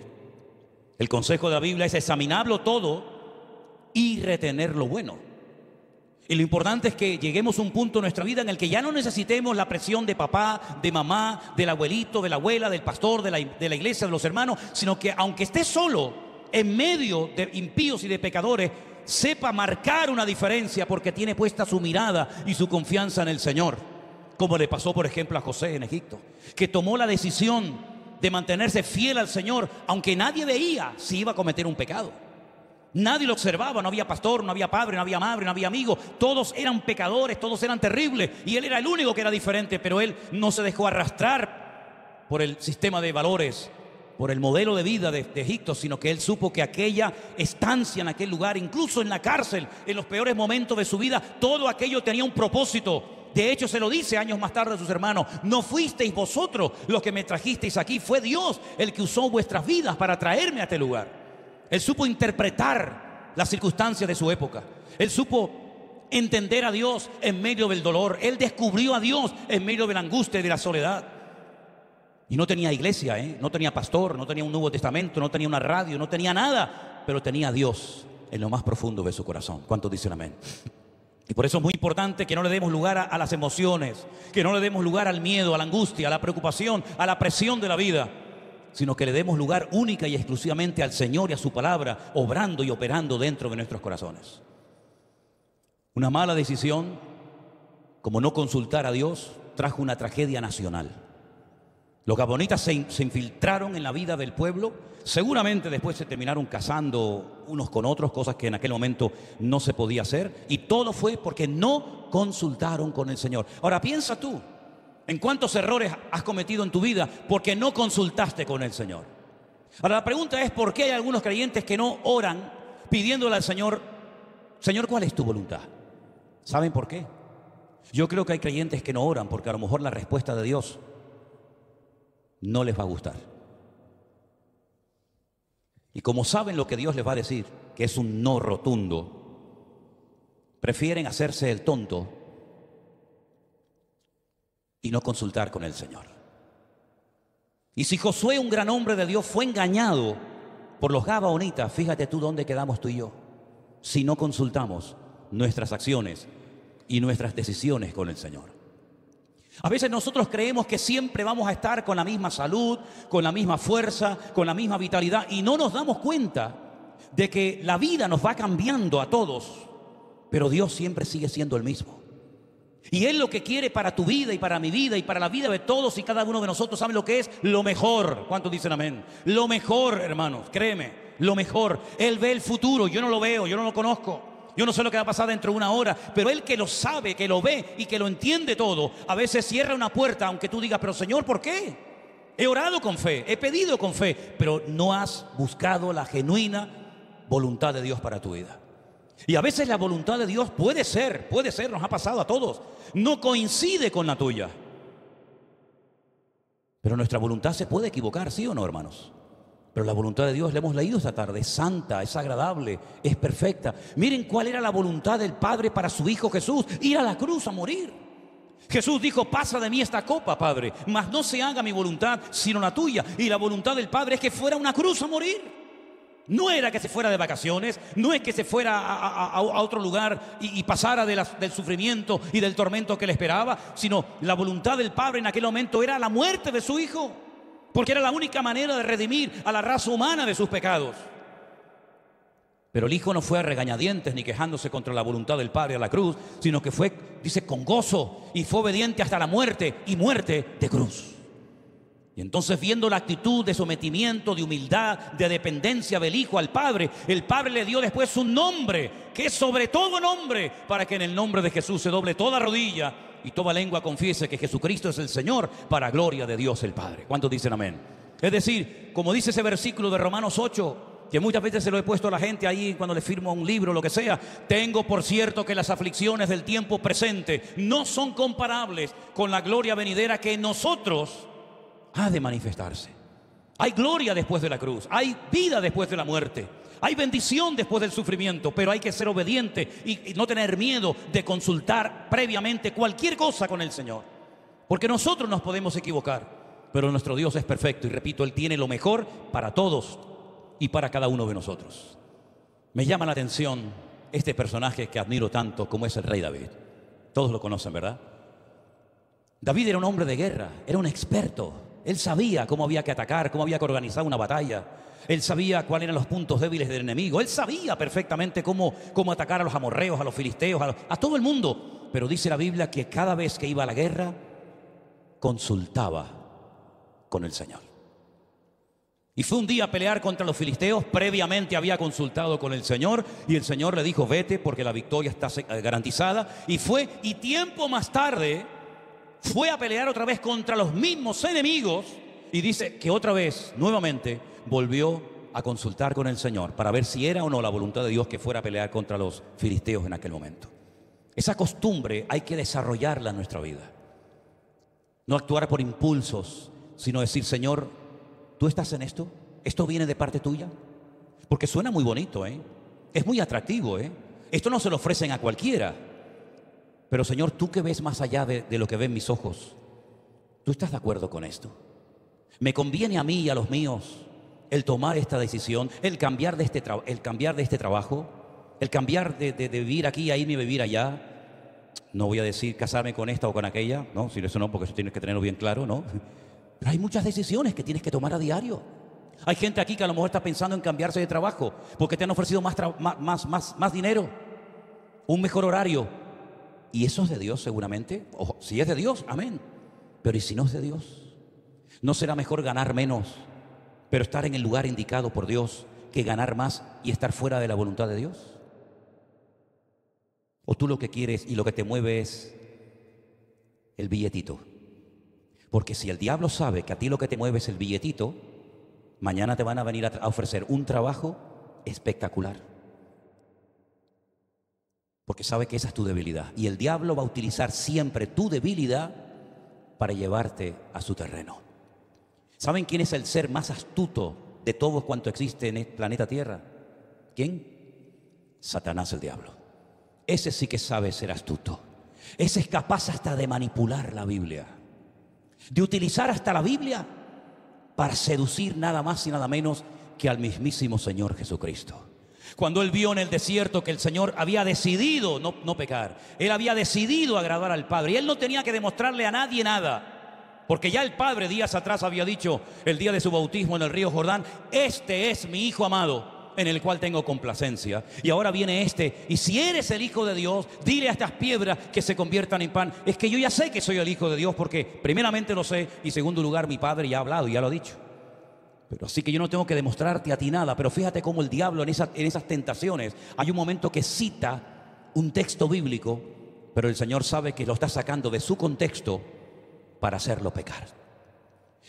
El consejo de la Biblia es examinarlo todo y retener lo bueno. Y lo importante es que lleguemos a un punto en nuestra vida en el que ya no necesitemos la presión de papá, de mamá, del abuelito, de la abuela, del pastor, de la iglesia, de los hermanos, sino que aunque esté solo en medio de impíos y de pecadores, sepa marcar una diferencia porque tiene puesta su mirada y su confianza en el Señor. Como le pasó, por ejemplo, a José en Egipto, que tomó la decisión de mantenerse fiel al Señor, aunque nadie veía si iba a cometer un pecado. Nadie lo observaba, no había pastor, no había padre, no había madre, no había amigo. Todos eran pecadores, todos eran terribles. Y él era el único que era diferente, pero él no se dejó arrastrar por el sistema de valores, por el modelo de vida de Egipto, sino que él supo que aquella estancia en aquel lugar, incluso en la cárcel, en los peores momentos de su vida, todo aquello tenía un propósito. De hecho, se lo dice años más tarde a sus hermanos: no fuisteis vosotros los que me trajisteis aquí, fue Dios el que usó vuestras vidas para traerme a este lugar. Él supo interpretar las circunstancias de su época. Él supo entender a Dios en medio del dolor. Él descubrió a Dios en medio de la angustia y de la soledad. Y no tenía iglesia, no tenía pastor, no tenía un Nuevo Testamento, no tenía una radio, no tenía nada, pero tenía a Dios en lo más profundo de su corazón. ¿Cuántos dicen amén? Y por eso es muy importante que no le demos lugar a las emociones, que no le demos lugar al miedo, a la angustia, a la preocupación, a la presión de la vida, sino que le demos lugar única y exclusivamente al Señor y a su palabra, obrando y operando dentro de nuestros corazones. Una mala decisión, como no consultar a Dios, trajo una tragedia nacional. Los gabonitas se infiltraron en la vida del pueblo. Seguramente después se terminaron casando unos con otros, cosas que en aquel momento no se podía hacer. Y todo fue porque no consultaron con el Señor. Ahora piensa tú, ¿en cuántos errores has cometido en tu vida porque no consultaste con el Señor? Ahora la pregunta es, ¿por qué hay algunos creyentes que no oran pidiéndole al Señor, Señor, ¿cuál es tu voluntad? ¿Saben por qué? Yo creo que hay creyentes que no oran porque a lo mejor la respuesta de Dios no les va a gustar. Y como saben lo que Dios les va a decir, que es un no rotundo, prefieren hacerse el tonto y no consultar con el Señor. Y si Josué, un gran hombre de Dios, fue engañado por los gabaonitas, fíjate tú dónde quedamos tú y yo, si no consultamos nuestras acciones y nuestras decisiones con el Señor. A veces nosotros creemos que siempre vamos a estar con la misma salud, con la misma fuerza, con la misma vitalidad, y no nos damos cuenta de que la vida nos va cambiando a todos, pero Dios siempre sigue siendo el mismo. Y Él lo que quiere para tu vida y para mi vida y para la vida de todos y cada uno de nosotros, ¿saben lo que es? Lo mejor. ¿Cuántos dicen amén? Lo mejor, hermanos, créeme, lo mejor. Él ve el futuro, yo no lo veo, yo no lo conozco. Yo no sé lo que va a pasar dentro de una hora, pero Él que lo sabe, que lo ve y que lo entiende todo, a veces cierra una puerta, aunque tú digas, pero Señor, ¿por qué? He orado con fe, he pedido con fe, pero no has buscado la genuina voluntad de Dios para tu vida. Y a veces la voluntad de Dios puede ser, nos ha pasado a todos, no coincide con la tuya. Pero nuestra voluntad se puede equivocar, ¿sí o no, hermanos? Pero la voluntad de Dios, la hemos leído esta tarde, es santa, es agradable, es perfecta. Miren cuál era la voluntad del Padre para su Hijo Jesús, ir a la cruz a morir. Jesús dijo, pasa de mí esta copa, Padre, mas no se haga mi voluntad, sino la tuya. Y la voluntad del Padre es que fuera a una cruz a morir. No era que se fuera de vacaciones, no es que se fuera a otro lugar y pasara del sufrimiento y del tormento que le esperaba, sino la voluntad del Padre en aquel momento era la muerte de su Hijo. Porque era la única manera de redimir a la raza humana de sus pecados. Pero el Hijo no fue a regañadientes ni quejándose contra la voluntad del Padre a la cruz, sino que fue, dice, con gozo, y fue obediente hasta la muerte, y muerte de cruz. Y entonces, viendo la actitud de sometimiento, de humildad, de dependencia del Hijo al Padre, el Padre le dio después un nombre, que es sobre todo nombre, para que en el nombre de Jesús se doble toda rodilla y toda lengua confiese que Jesucristo es el Señor, para gloria de Dios el Padre. ¿Cuántos dicen amén? Es decir, como dice ese versículo de Romanos 8, que muchas veces se lo he puesto a la gente ahí cuando le firmo un libro o lo que sea, tengo por cierto que las aflicciones del tiempo presente no son comparables con la gloria venidera que en nosotros ha de manifestarse. Hay gloria después de la cruz, hay vida después de la muerte, hay bendición después del sufrimiento, pero hay que ser obediente y no tener miedo de consultar previamente cualquier cosa con el Señor. Porque nosotros nos podemos equivocar, pero nuestro Dios es perfecto y repito, Él tiene lo mejor para todos y para cada uno de nosotros. Me llama la atención este personaje que admiro tanto como es el rey David. Todos lo conocen, ¿verdad? David era un hombre de guerra, era un experto. Él sabía cómo había que atacar, cómo había que organizar una batalla. Él sabía cuáles eran los puntos débiles del enemigo. Él sabía perfectamente cómo atacar a los amorreos, a los filisteos, a todo el mundo. Pero dice la Biblia que cada vez que iba a la guerra, consultaba con el Señor. Y fue un día a pelear contra los filisteos. Previamente había consultado con el Señor y el Señor le dijo, vete porque la victoria está garantizada. Y fue, y tiempo más tarde fue a pelear otra vez contra los mismos enemigos y dice que otra vez, nuevamente, volvió a consultar con el Señor para ver si era o no la voluntad de Dios que fuera a pelear contra los filisteos en aquel momento. Esa costumbre hay que desarrollarla en nuestra vida. No actuar por impulsos, sino decir, Señor, ¿tú estás en esto? ¿Esto viene de parte tuya? Porque suena muy bonito, ¿eh? Es muy atractivo, ¿eh? Esto no se lo ofrecen a cualquiera. Pero Señor, tú que ves más allá de lo que ven mis ojos, ¿tú estás de acuerdo con esto? ¿Me conviene a mí y a los míos el tomar esta decisión, el cambiar de este trabajo, el cambiar de vivir aquí a irme a vivir allá? No voy a decir casarme con esta o con aquella, no, si eso no, porque eso tienes que tenerlo bien claro, ¿no? Pero hay muchas decisiones que tienes que tomar a diario. Hay gente aquí que a lo mejor está pensando en cambiarse de trabajo porque te han ofrecido más dinero, un mejor horario. ¿Y eso es de Dios seguramente? Ojo, si es de Dios, amén. Pero ¿y si no es de Dios? ¿No será mejor ganar menos, pero estar en el lugar indicado por Dios, que ganar más y estar fuera de la voluntad de Dios? ¿O tú lo que quieres y lo que te mueve es el billetito? Porque si el diablo sabe que a ti lo que te mueve es el billetito, mañana te van a venir a ofrecer un trabajo espectacular. Porque sabe que esa es tu debilidad. Y el diablo va a utilizar siempre tu debilidad para llevarte a su terreno. ¿Saben quién es el ser más astuto de todo cuanto existe en el planeta Tierra? ¿Quién? Satanás, el diablo. Ese sí que sabe ser astuto. Ese es capaz hasta de manipular la Biblia, de utilizar hasta la Biblia para seducir nada más y nada menos que al mismísimo Señor Jesucristo. Cuando él vio en el desierto que el Señor había decidido no pecar, él había decidido agradar al Padre, y él no tenía que demostrarle a nadie nada, porque ya el Padre días atrás había dicho, el día de su bautismo en el río Jordán: este es mi Hijo amado, en el cual tengo complacencia. Y ahora viene y si eres el Hijo de Dios, dile a estas piedras que se conviertan en pan. Es que yo ya sé que soy el Hijo de Dios, porque primeramente lo sé, y segundo lugar, mi Padre ya ha hablado, ya lo ha dicho. Pero así que yo no tengo que demostrarte a ti nada. Pero fíjate cómo el diablo en esas tentaciones, hay un momento que cita un texto bíblico, pero el Señor sabe que lo está sacando de su contexto para hacerlo pecar.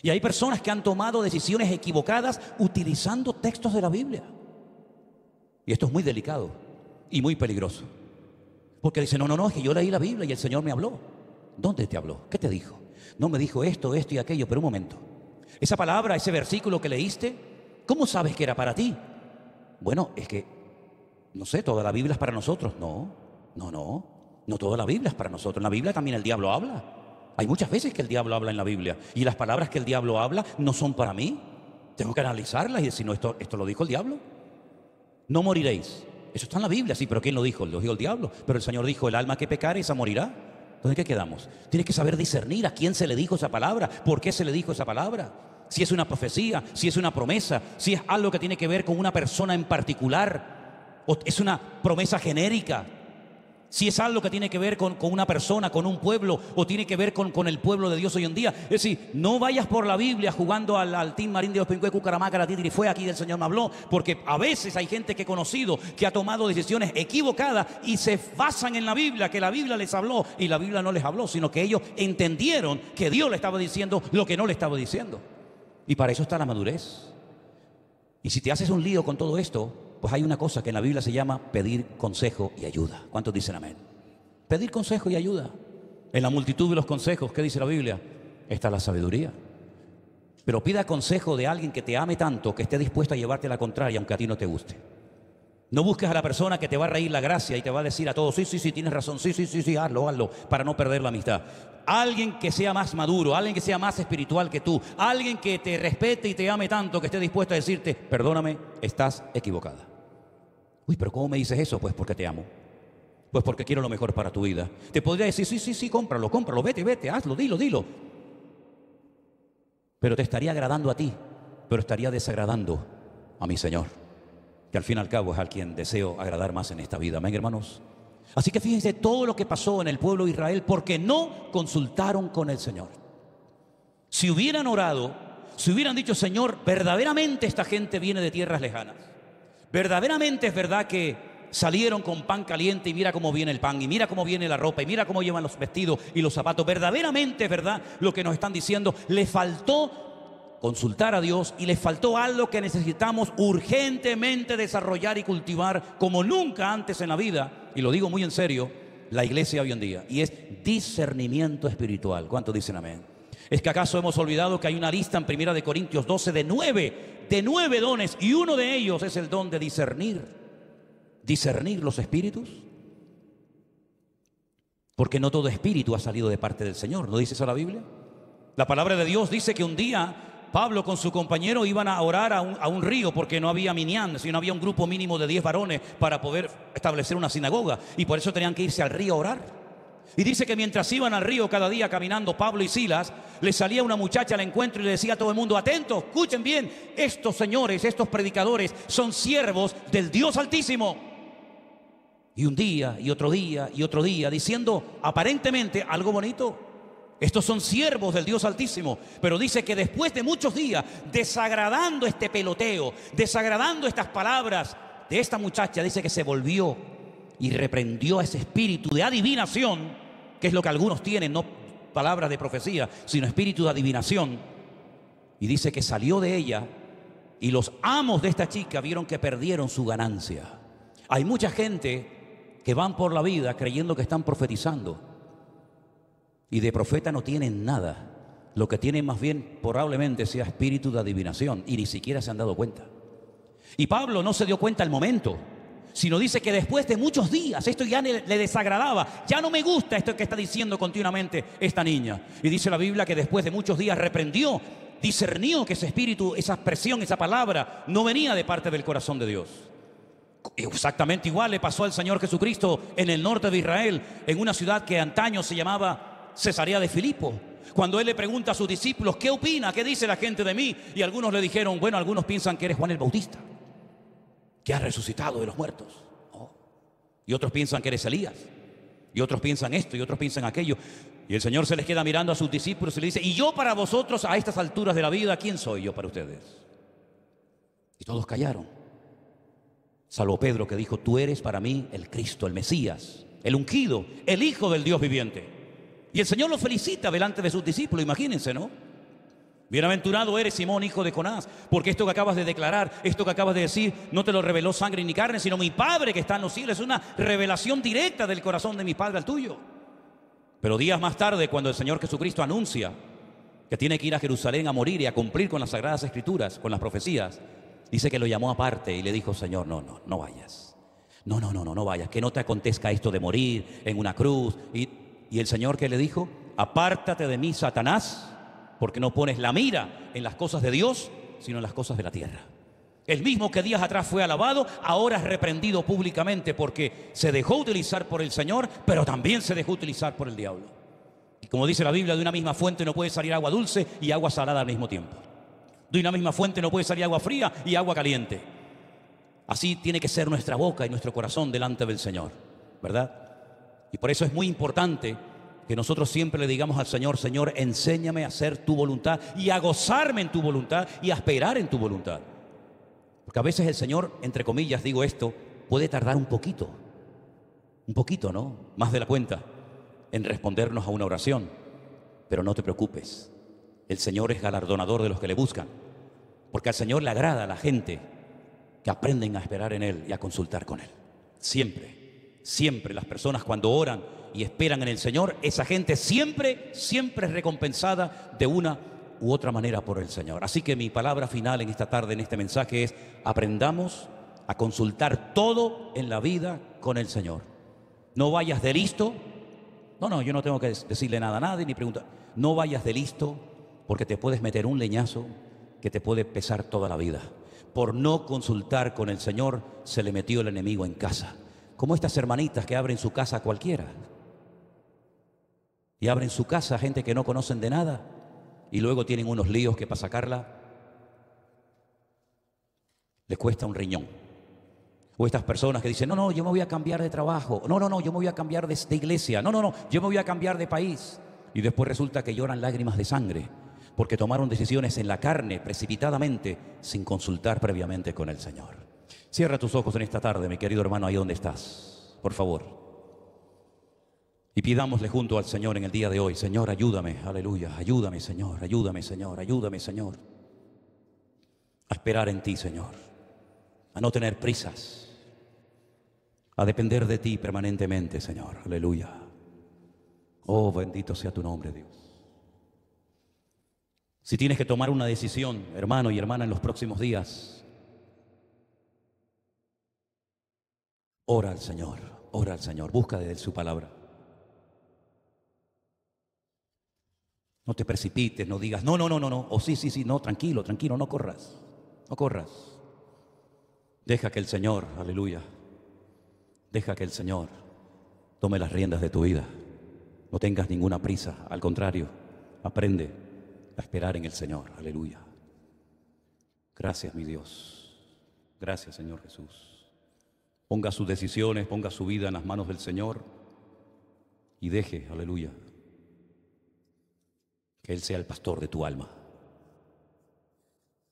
Y hay personas que han tomado decisiones equivocadas utilizando textos de la Biblia. Y esto es muy delicado y muy peligroso. Porque dice, no, es que yo leí la Biblia y el Señor me habló. ¿Dónde te habló? ¿Qué te dijo? No, me dijo esto y aquello, pero un momento. Esa palabra, ese versículo que leíste, ¿cómo sabes que era para ti? Bueno, es que, no sé, toda la Biblia es para nosotros. No toda la Biblia es para nosotros. En la Biblia también el diablo habla. Hay muchas veces que el diablo habla en la Biblia, y las palabras que el diablo habla no son para mí. Tengo que analizarlas y decir, no, esto lo dijo el diablo. No moriréis. Eso está en la Biblia, sí, pero ¿quién lo dijo? Lo dijo el diablo. Pero el Señor dijo, el alma que pecare, esa morirá. Entonces, ¿qué quedamos? Tienes que saber discernir a quién se le dijo esa palabra, por qué se le dijo esa palabra. Si es una profecía, si es una promesa, si es algo que tiene que ver con una persona en particular, o es una promesa genérica. Si es algo que tiene que ver con una persona, con un pueblo, o tiene que ver con el pueblo de Dios hoy en día. Es decir, no vayas por la Biblia jugando al Team Marín de los Pincué, Cucaramaca, la Titiri, fue aquí del Señor me habló, porque a veces hay gente que he conocido que ha tomado decisiones equivocadas y se basan en la Biblia, que la Biblia les habló, y la Biblia no les habló, sino que ellos entendieron que Dios le estaba diciendo lo que no le estaba diciendo. Y para eso está la madurez. Y si te haces un lío con todo esto, pues hay una cosa que en la Biblia se llama pedir consejo y ayuda. ¿Cuántos dicen amén? Pedir consejo y ayuda. En la multitud de los consejos, ¿qué dice la Biblia? Está la sabiduría. Pero pida consejo de alguien que te ame tanto, que esté dispuesto a llevarte la contraria, aunque a ti no te guste. No busques a la persona que te va a reír la gracia y te va a decir a todos, sí, tienes razón, sí, hazlo, para no perder la amistad. Alguien que sea más maduro, alguien que sea más espiritual que tú, alguien que te respete y te ame tanto, que esté dispuesto a decirte, perdóname, estás equivocada. Uy, pero ¿cómo me dices eso? Pues porque te amo. Pues porque quiero lo mejor para tu vida. Te podría decir, sí, cómpralo, vete, hazlo, dilo. Pero te estaría agradando a ti, pero estaría desagradando a mi Señor, que al fin y al cabo es al quien deseo agradar más en esta vida. Amén, hermanos. Así que fíjense todo lo que pasó en el pueblo de Israel porque no consultaron con el Señor. Si hubieran orado, si hubieran dicho, Señor, verdaderamente esta gente viene de tierras lejanas, verdaderamente es verdad que salieron con pan caliente y mira cómo viene el pan, y mira cómo viene la ropa, y mira cómo llevan los vestidos y los zapatos, verdaderamente es verdad lo que nos están diciendo. Le faltó consultar a Dios y les faltó algo que necesitamos urgentemente desarrollar y cultivar como nunca antes en la vida, y lo digo muy en serio, la iglesia hoy en día, y es discernimiento espiritual. ¿Cuántos dicen amén? ¿Es que acaso hemos olvidado que hay una lista en 1 Corintios 12 de nueve dones, y uno de ellos es el don de discernir los espíritus? Porque no todo espíritu ha salido de parte del Señor. ¿No dice eso la Biblia? La palabra de Dios dice que un día Pablo con su compañero iban a orar a un río porque no había minyan, sino había un grupo mínimo de 10 varones para poder establecer una sinagoga, y por eso tenían que irse al río a orar. Y dice que mientras iban al río cada día caminando Pablo y Silas, le salía una muchacha al encuentro y le decía a todo el mundo: atentos, escuchen bien, estos señores, estos predicadores son siervos del Dios Altísimo. Y un día y otro día y otro día, diciendo aparentemente algo bonito: estos son siervos del Dios Altísimo. Pero dice que después de muchos días, desagradando este peloteo, desagradando estas palabras de esta muchacha, dice que se volvió y reprendió a ese espíritu de adivinación, que es lo que algunos tienen, no palabras de profecía, sino espíritu de adivinación. Y dice que salió de ella, y los amos de esta chica vieron que perdieron su ganancia. Hay mucha gente que van por la vida creyendo que están profetizando, y de profeta no tienen nada. Lo que tienen más bien probablemente sea espíritu de adivinación, y ni siquiera se han dado cuenta. Y Pablo no se dio cuenta al momento, sino dice que después de muchos días esto ya le desagradaba. Ya no me gusta esto que está diciendo continuamente esta niña. Y dice la Biblia que después de muchos días reprendió, discernió que ese espíritu, esa expresión, esa palabra no venía de parte del corazón de Dios. Exactamente igual le pasó al Señor Jesucristo en el norte de Israel, en una ciudad que antaño se llamaba Cesarea de Filipo. Cuando Él le pregunta a sus discípulos: ¿qué opina? ¿Qué dice la gente de mí? Y algunos le dijeron: bueno, algunos piensan que eres Juan el Bautista, que has resucitado de los muertos. Oh. Y otros piensan que eres Elías. Y otros piensan esto y otros piensan aquello. Y el Señor se les queda mirando a sus discípulos y le dice: ¿y yo para vosotros a estas alturas de la vida, quién soy yo para ustedes? Y todos callaron, salvo Pedro, que dijo: tú eres para mí el Cristo, el Mesías, el ungido, el Hijo del Dios viviente. Y el Señor lo felicita delante de sus discípulos, imagínense, ¿no? Bienaventurado eres, Simón, hijo de Jonás, porque esto que acabas de declarar, esto que acabas de decir, no te lo reveló sangre ni carne, sino mi Padre que está en los cielos. Es una revelación directa del corazón de mi Padre al tuyo. Pero días más tarde, cuando el Señor Jesucristo anuncia que tiene que ir a Jerusalén a morir y a cumplir con las Sagradas Escrituras, con las profecías, dice que lo llamó aparte y le dijo: Señor, no vayas. No vayas, que no te acontezca esto de morir en una cruz. Y el Señor, ¿qué le dijo? Apártate de mí, Satanás, porque no pones la mira en las cosas de Dios, sino en las cosas de la tierra. El mismo que días atrás fue alabado, ahora es reprendido públicamente porque se dejó utilizar por el Señor, pero también se dejó utilizar por el diablo. Y como dice la Biblia, de una misma fuente no puede salir agua dulce y agua salada al mismo tiempo. De una misma fuente no puede salir agua fría y agua caliente. Así tiene que ser nuestra boca y nuestro corazón delante del Señor, ¿verdad? Y por eso es muy importante que nosotros siempre le digamos al Señor: Señor, enséñame a hacer tu voluntad y a gozarme en tu voluntad y a esperar en tu voluntad. Porque a veces el Señor, entre comillas digo esto, puede tardar un poquito, ¿no? Más de la cuenta, en respondernos a una oración. Pero no te preocupes, el Señor es galardonador de los que le buscan. Porque al Señor le agrada a la gente que aprenden a esperar en Él y a consultar con Él. Siempre las personas cuando oran y esperan en el Señor, esa gente siempre es recompensada de una u otra manera por el Señor. Así que mi palabra final en esta tarde, en este mensaje, es: aprendamos a consultar todo en la vida con el Señor. No vayas de listo. No, yo no tengo que decirle nada a nadie ni preguntar. No vayas de listo, porque te puedes meter un leñazo que te puede pesar toda la vida. Por no consultar con el Señor se le metió el enemigo en casa. Como estas hermanitas que abren su casa a cualquiera. Y abren su casa a gente que no conocen de nada. Y luego tienen unos líos que para sacarla les cuesta un riñón. O estas personas que dicen: no, yo me voy a cambiar de trabajo. No, yo me voy a cambiar de iglesia. No, yo me voy a cambiar de país. Y después resulta que lloran lágrimas de sangre porque tomaron decisiones en la carne precipitadamente sin consultar previamente con el Señor. Cierra tus ojos en esta tarde, mi querido hermano, ahí donde estás, por favor. Y pidámosle junto al Señor en el día de hoy: Señor, ayúdame, aleluya, ayúdame, Señor, ayúdame, Señor, ayúdame, Señor, a esperar en ti, Señor, a no tener prisas, a depender de ti permanentemente, Señor, aleluya. Oh, bendito sea tu nombre, Dios. Si tienes que tomar una decisión, hermano y hermana, en los próximos días, ora al Señor, busca de Él su palabra. No te precipites, no digas: no, o sí, no, tranquilo, no corras. Deja que el Señor, aleluya, deja que el Señor tome las riendas de tu vida. No tengas ninguna prisa, al contrario, aprende a esperar en el Señor. Aleluya. Gracias, mi Dios. Gracias, Señor Jesús. Ponga sus decisiones, ponga su vida en las manos del Señor y deje, aleluya, que Él sea el pastor de tu alma.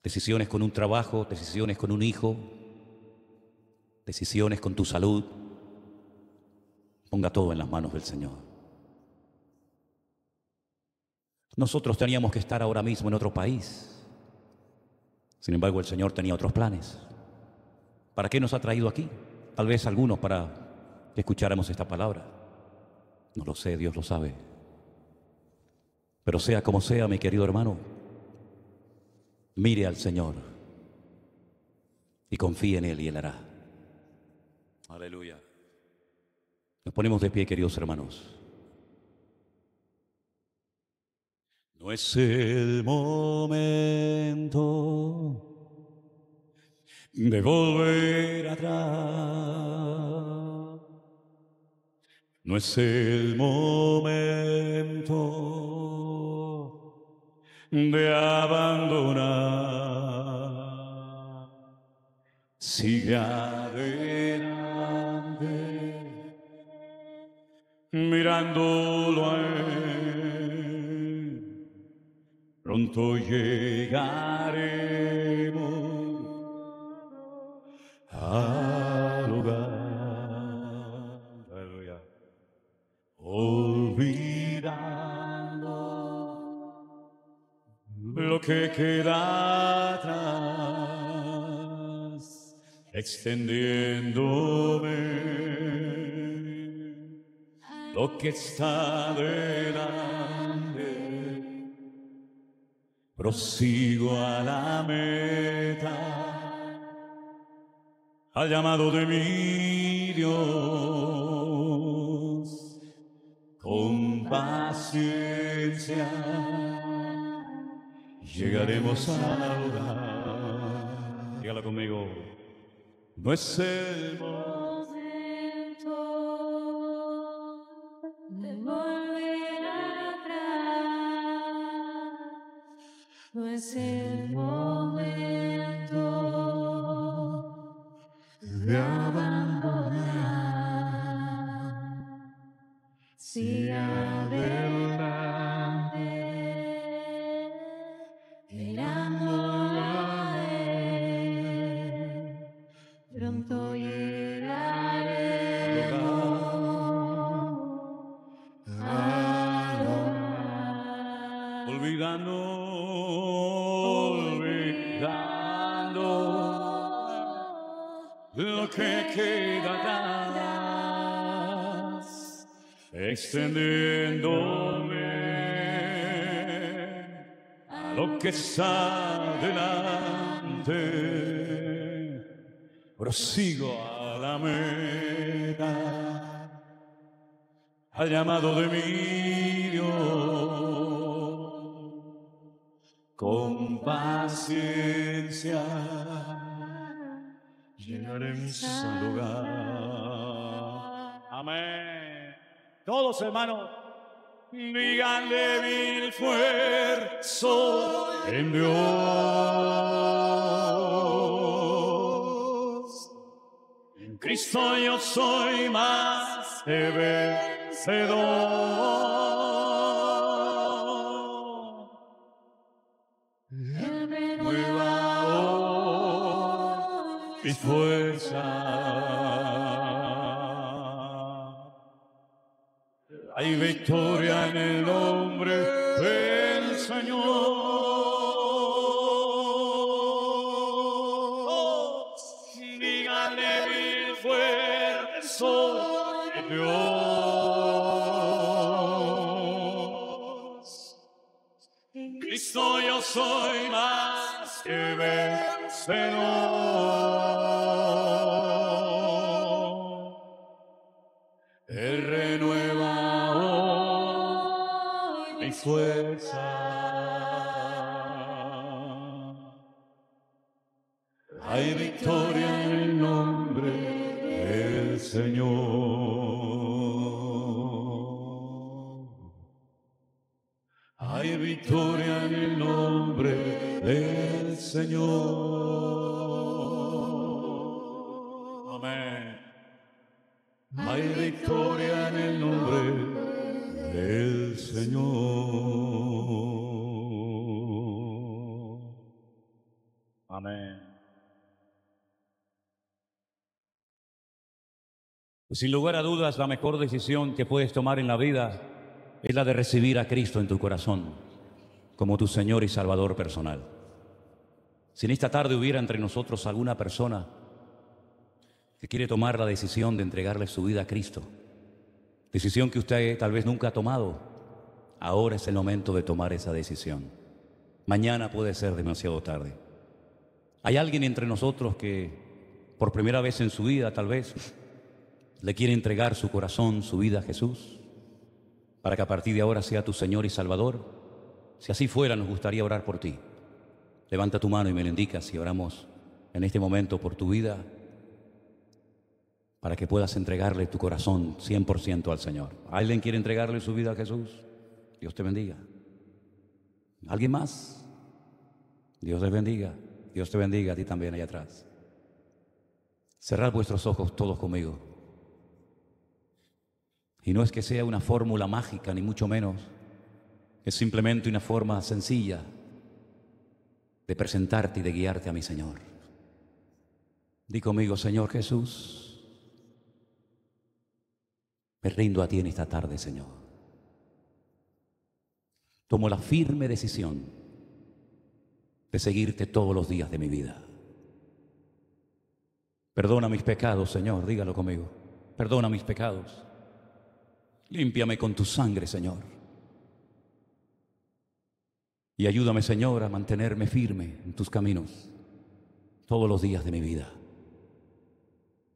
Decisiones con un trabajo, decisiones con un hijo, decisiones con tu salud. Ponga todo en las manos del Señor. Nosotros teníamos que estar ahora mismo en otro país. Sin embargo, el Señor tenía otros planes. ¿Para qué nos ha traído aquí? Tal vez algunos para que escucháramos esta palabra. No lo sé, Dios lo sabe. Pero sea como sea, mi querido hermano, mire al Señor y confíe en Él y Él hará. Aleluya. Nos ponemos de pie, queridos hermanos. No es el momento de volver atrás. No es el momento de abandonar. Sigue adelante, mirándolo a Él. Pronto llegaremos al hogar. Aleluya. Olvidando lo que queda atrás, extendiéndome lo que está delante. Prosigo a la meta, al llamado de mi Dios, con paciencia llegaremos al hogar. Dígalo conmigo. No es el momento de volver atrás. No es el momento de abandonar. Sigue adelante, mirándolo a Él. Pronto llegaremos al hogar. olvidando lo que queda atrás, extendiéndome a lo que está delante. Prosigo a la meta, al llamado de mi Dios, con paciencia llegaremos al hogar. Amén. Todos, hermanos, digan débil esfuerzo en Dios. En Cristo yo soy más que vencedor. Él renueva hoy Mi fuerza. Hay victoria en el nombre del Señor. Díganle mi esfuerzo en Dios. En Cristo yo soy más que vencedor. Él renueva hoy mi fuerza. Hay victoria en el nombre del Señor. victoria en el nombre del Señor. Amén. Hay victoria en el nombre del Señor. Amén. Sin lugar a dudas, la mejor decisión que puedes tomar en la vida es la de recibir a Cristo en tu corazón como tu Señor y Salvador personal. Si en esta tarde hubiera entre nosotros alguna persona que quiere tomar la decisión de entregarle su vida a Cristo, decisión que usted tal vez nunca ha tomado, ahora es el momento de tomar esa decisión. Mañana puede ser demasiado tarde. ¿Hay alguien entre nosotros que por primera vez en su vida tal vez le quiere entregar su corazón, su vida a Jesús, para que a partir de ahora sea tu Señor y Salvador? Si así fuera, nos gustaría orar por ti. Levanta tu mano y me lo indicas y oramos en este momento por tu vida, para que puedas entregarle tu corazón 100% al Señor. ¿Alguien quiere entregarle su vida a Jesús? Dios te bendiga. ¿Alguien más? Dios les bendiga. Dios te bendiga a ti también allá atrás. Cerrad vuestros ojos todos conmigo. Y no es que sea una fórmula mágica, ni mucho menos. Es simplemente una forma sencilla de presentarte y de guiarte a mi Señor. Di conmigo: Señor Jesús, me rindo a ti en esta tarde, Señor. Tomo la firme decisión de seguirte todos los días de mi vida. Perdona mis pecados, Señor, dígalo conmigo. Perdona mis pecados. Límpiame con tu sangre, Señor. Y ayúdame, Señor, a mantenerme firme en tus caminos todos los días de mi vida.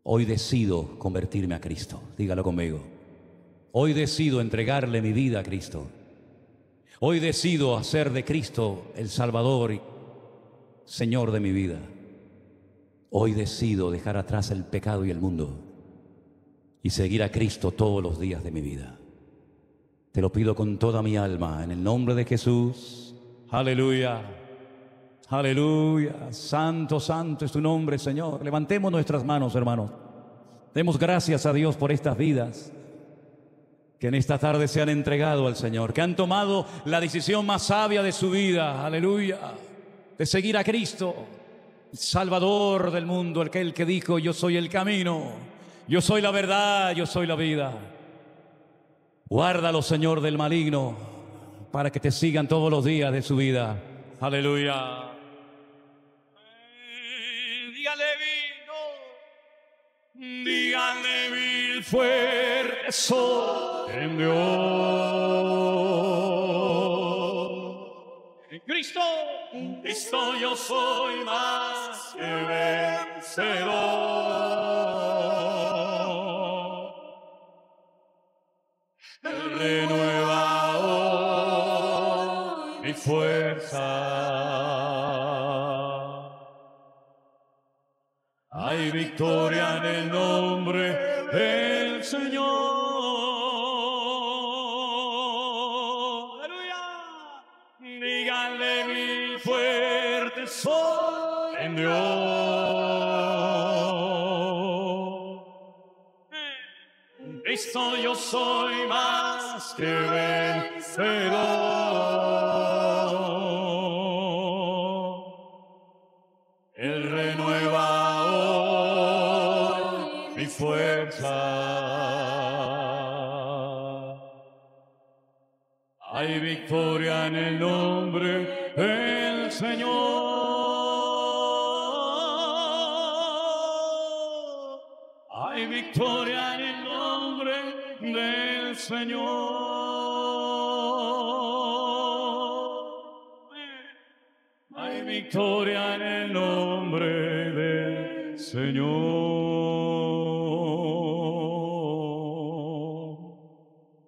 Hoy decido convertirme a Cristo. Dígalo conmigo. Hoy decido entregarle mi vida a Cristo. Hoy decido hacer de Cristo el Salvador y Señor de mi vida. Hoy decido dejar atrás el pecado y el mundo y seguir a Cristo todos los días de mi vida. Te lo pido con toda mi alma, en el nombre de Jesús. Aleluya. Aleluya. Santo, santo es tu nombre, Señor. Levantemos nuestras manos, hermanos. Demos gracias a Dios por estas vidas que en esta tarde se han entregado al Señor, que han tomado la decisión más sabia de su vida. Aleluya. De seguir a Cristo, el Salvador del mundo, aquel que dijo: yo soy el camino, yo soy la verdad, yo soy la vida. Guárdalo, Señor, del maligno, para que te sigan todos los días de su vida. Aleluya. Dígale vino, dígale vil fuerte soy en Dios. En Cristo, en Cristo yo soy más que vencedor. Renueva hoy mi fuerza. Hay victoria en el nombre del Señor. Aleluya. Díganle: mi fuerte soy en Dios. En Cristo yo soy más que vencedor. Él renueva hoy mi fuerza. Hay victoria en el nombre del Señor. Hay victoria en el nombre del Señor. Hay victoria en el nombre del Señor.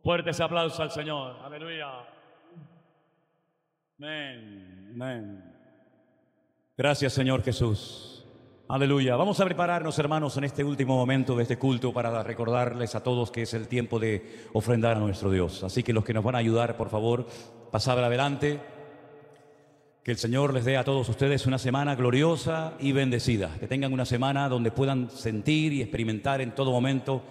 Fuertes aplausos al Señor. Aleluya. Amén. Amén. Gracias, Señor Jesús. Aleluya. Vamos a prepararnos, hermanos, en este último momento de este culto para recordarles a todos que es el tiempo de ofrendar a nuestro Dios. Así que los que nos van a ayudar, por favor, pasad adelante. Que el Señor les dé a todos ustedes una semana gloriosa y bendecida. Que tengan una semana donde puedan sentir y experimentar en todo momento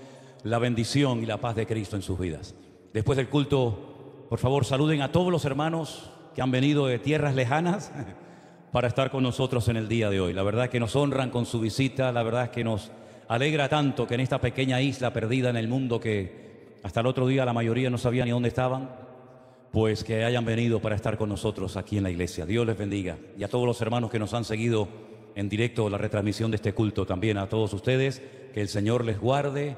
la bendición y la paz de Cristo en sus vidas. Después del culto, por favor, saluden a todos los hermanos que han venido de tierras lejanas para estar con nosotros en el día de hoy. La verdad es que nos honran con su visita, la verdad es que nos alegra tanto que en esta pequeña isla perdida en el mundo, que hasta el otro día la mayoría no sabía ni dónde estaban, pues que hayan venido para estar con nosotros aquí en la iglesia. Dios les bendiga. Y a todos los hermanos que nos han seguido en directo la retransmisión de este culto, también a todos ustedes, que el Señor les guarde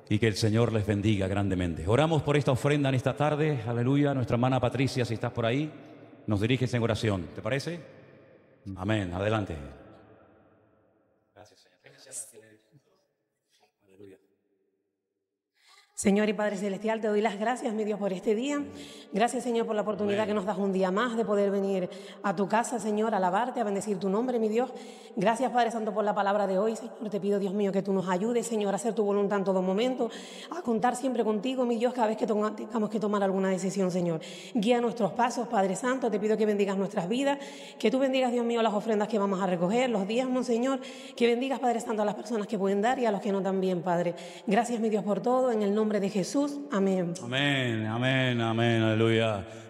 y que el Señor les bendiga grandemente. Oramos por esta ofrenda en esta tarde, aleluya. Nuestra hermana Patricia, si estás por ahí, nos diriges en oración, ¿te parece? Amén, adelante. Gracias, Señor. Aleluya. Señor y Padre Celestial, te doy las gracias, mi Dios, por este día. Gracias, Señor, por la oportunidad que nos das un día más de poder venir a tu casa, Señor, a alabarte, a bendecir tu nombre, mi Dios. Gracias, Padre Santo, por la palabra de hoy, Señor. Te pido, Dios mío, que tú nos ayudes, Señor, a hacer tu voluntad en todo momento, a contar siempre contigo, mi Dios, cada vez que tengamos que tomar alguna decisión, Señor. Guía nuestros pasos, Padre Santo. Te pido que bendigas nuestras vidas, que tú bendigas, Dios mío, las ofrendas que vamos a recoger, los diezmos, Señor. Que bendigas, Padre Santo, a las personas que pueden dar y a los que no también, Padre. Gracias, mi Dios, por todo. En el nombre de Jesús. Amén. Amén, amén, amén, aleluya.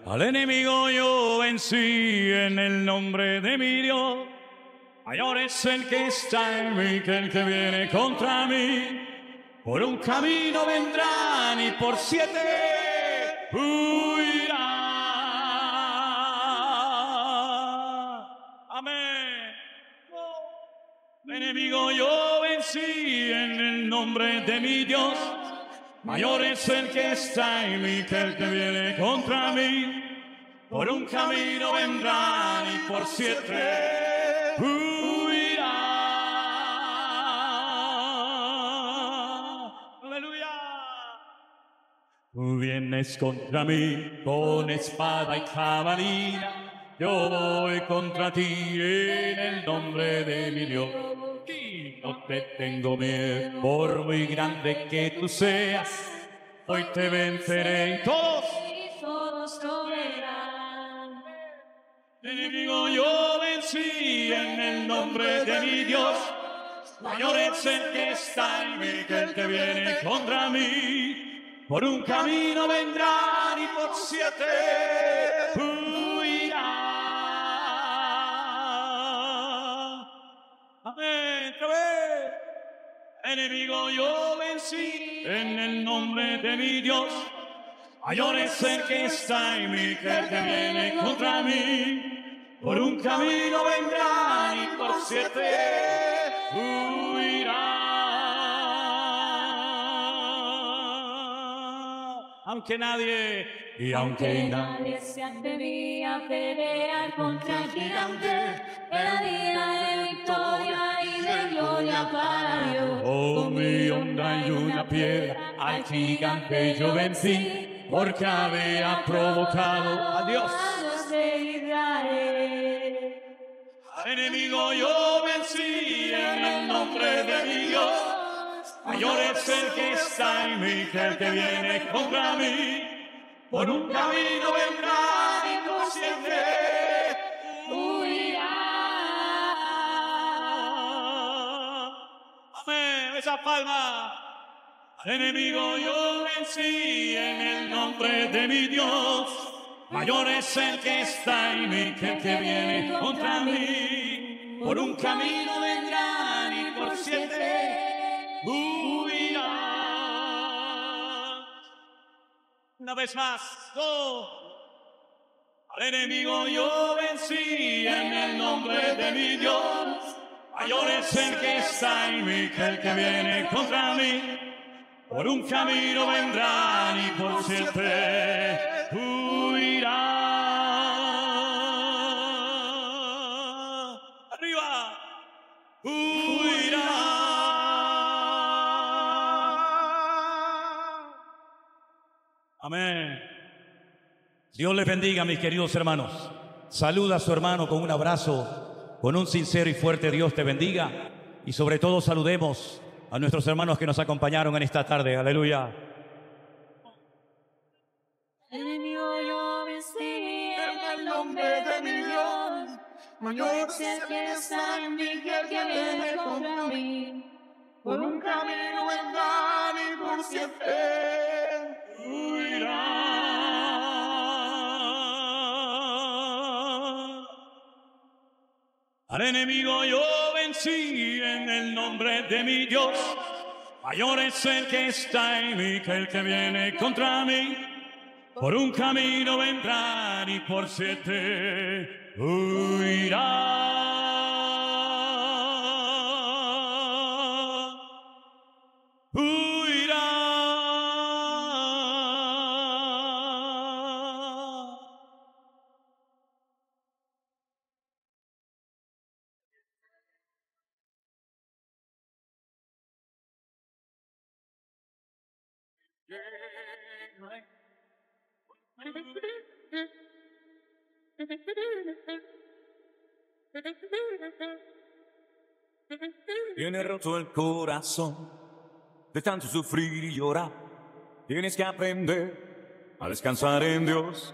Al enemigo yo vencí en el nombre de mi Dios. Mayor es el que está en mí que el que viene contra mí. Por un camino vendrán y por 7 huirán. Amén. Enemigo yo vencí en el nombre de mi Dios. Mayor es el que está en mí que el que viene contra mí. Por un camino vendrán y por 7 huirán. Aleluya. Tú vienes contra mí con espada y jabalina. Yo voy contra ti en el nombre de mi Dios. No te tengo miedo, por muy grande que tú seas, hoy te venceré y todos lo verán. Enemigo yo vencí en el nombre de mi Dios. Mayor es el que está en mí que el que viene contra mí. Por un camino vendrán y por 7 huirán. Amén. Enemigo yo vencí en el nombre de mi Dios. Mayor es el que está en mí que el que viene contra mí. Por un camino vendrán y por 7 huirán. Aunque nadie se atrevía a pelear contra el gigante, era día de victoria y de gloria para Dios. Con mi onda y una piedra al gigante yo vencí, porque había provocado a Dios. De Israel. Al enemigo yo vencí en el nombre de mi Dios. Mayor es el que está en mí que el que viene contra mí. Por un camino vendrán y por 7 huirán. Amén. Esa palma. Al enemigo yo vencí en el nombre de mi Dios. Mayor es el que está en mí que el que viene contra mí. Por un camino vendrán y por 7 huirán. Una vez más, al enemigo yo vencí en el nombre de mi Dios. Mayor es el que está en mí que el que viene contra mí. Por un camino vendrán y por 7 huirán. Arriba, huirán. Amén. Dios les bendiga, mis queridos hermanos. Saluda a su hermano con un abrazo, con un sincero y fuerte Dios te bendiga. Y sobre todo saludemos a nuestros hermanos que nos acompañaron en esta tarde. Aleluya. Enemigo yo vencí en el nombre de mi Dios. Mayor es el que está en mí que el que viene contra mí. Por un camino vendrán y por siempre huirán. Al enemigo yo vencí en el nombre de mi Dios. Mayor es el que está en mí que el que viene contra mí. Por un camino vendrán y por siete huirán. Tiene roto el corazón de tanto sufrir y llorar. Tienes que aprender a descansar en Dios.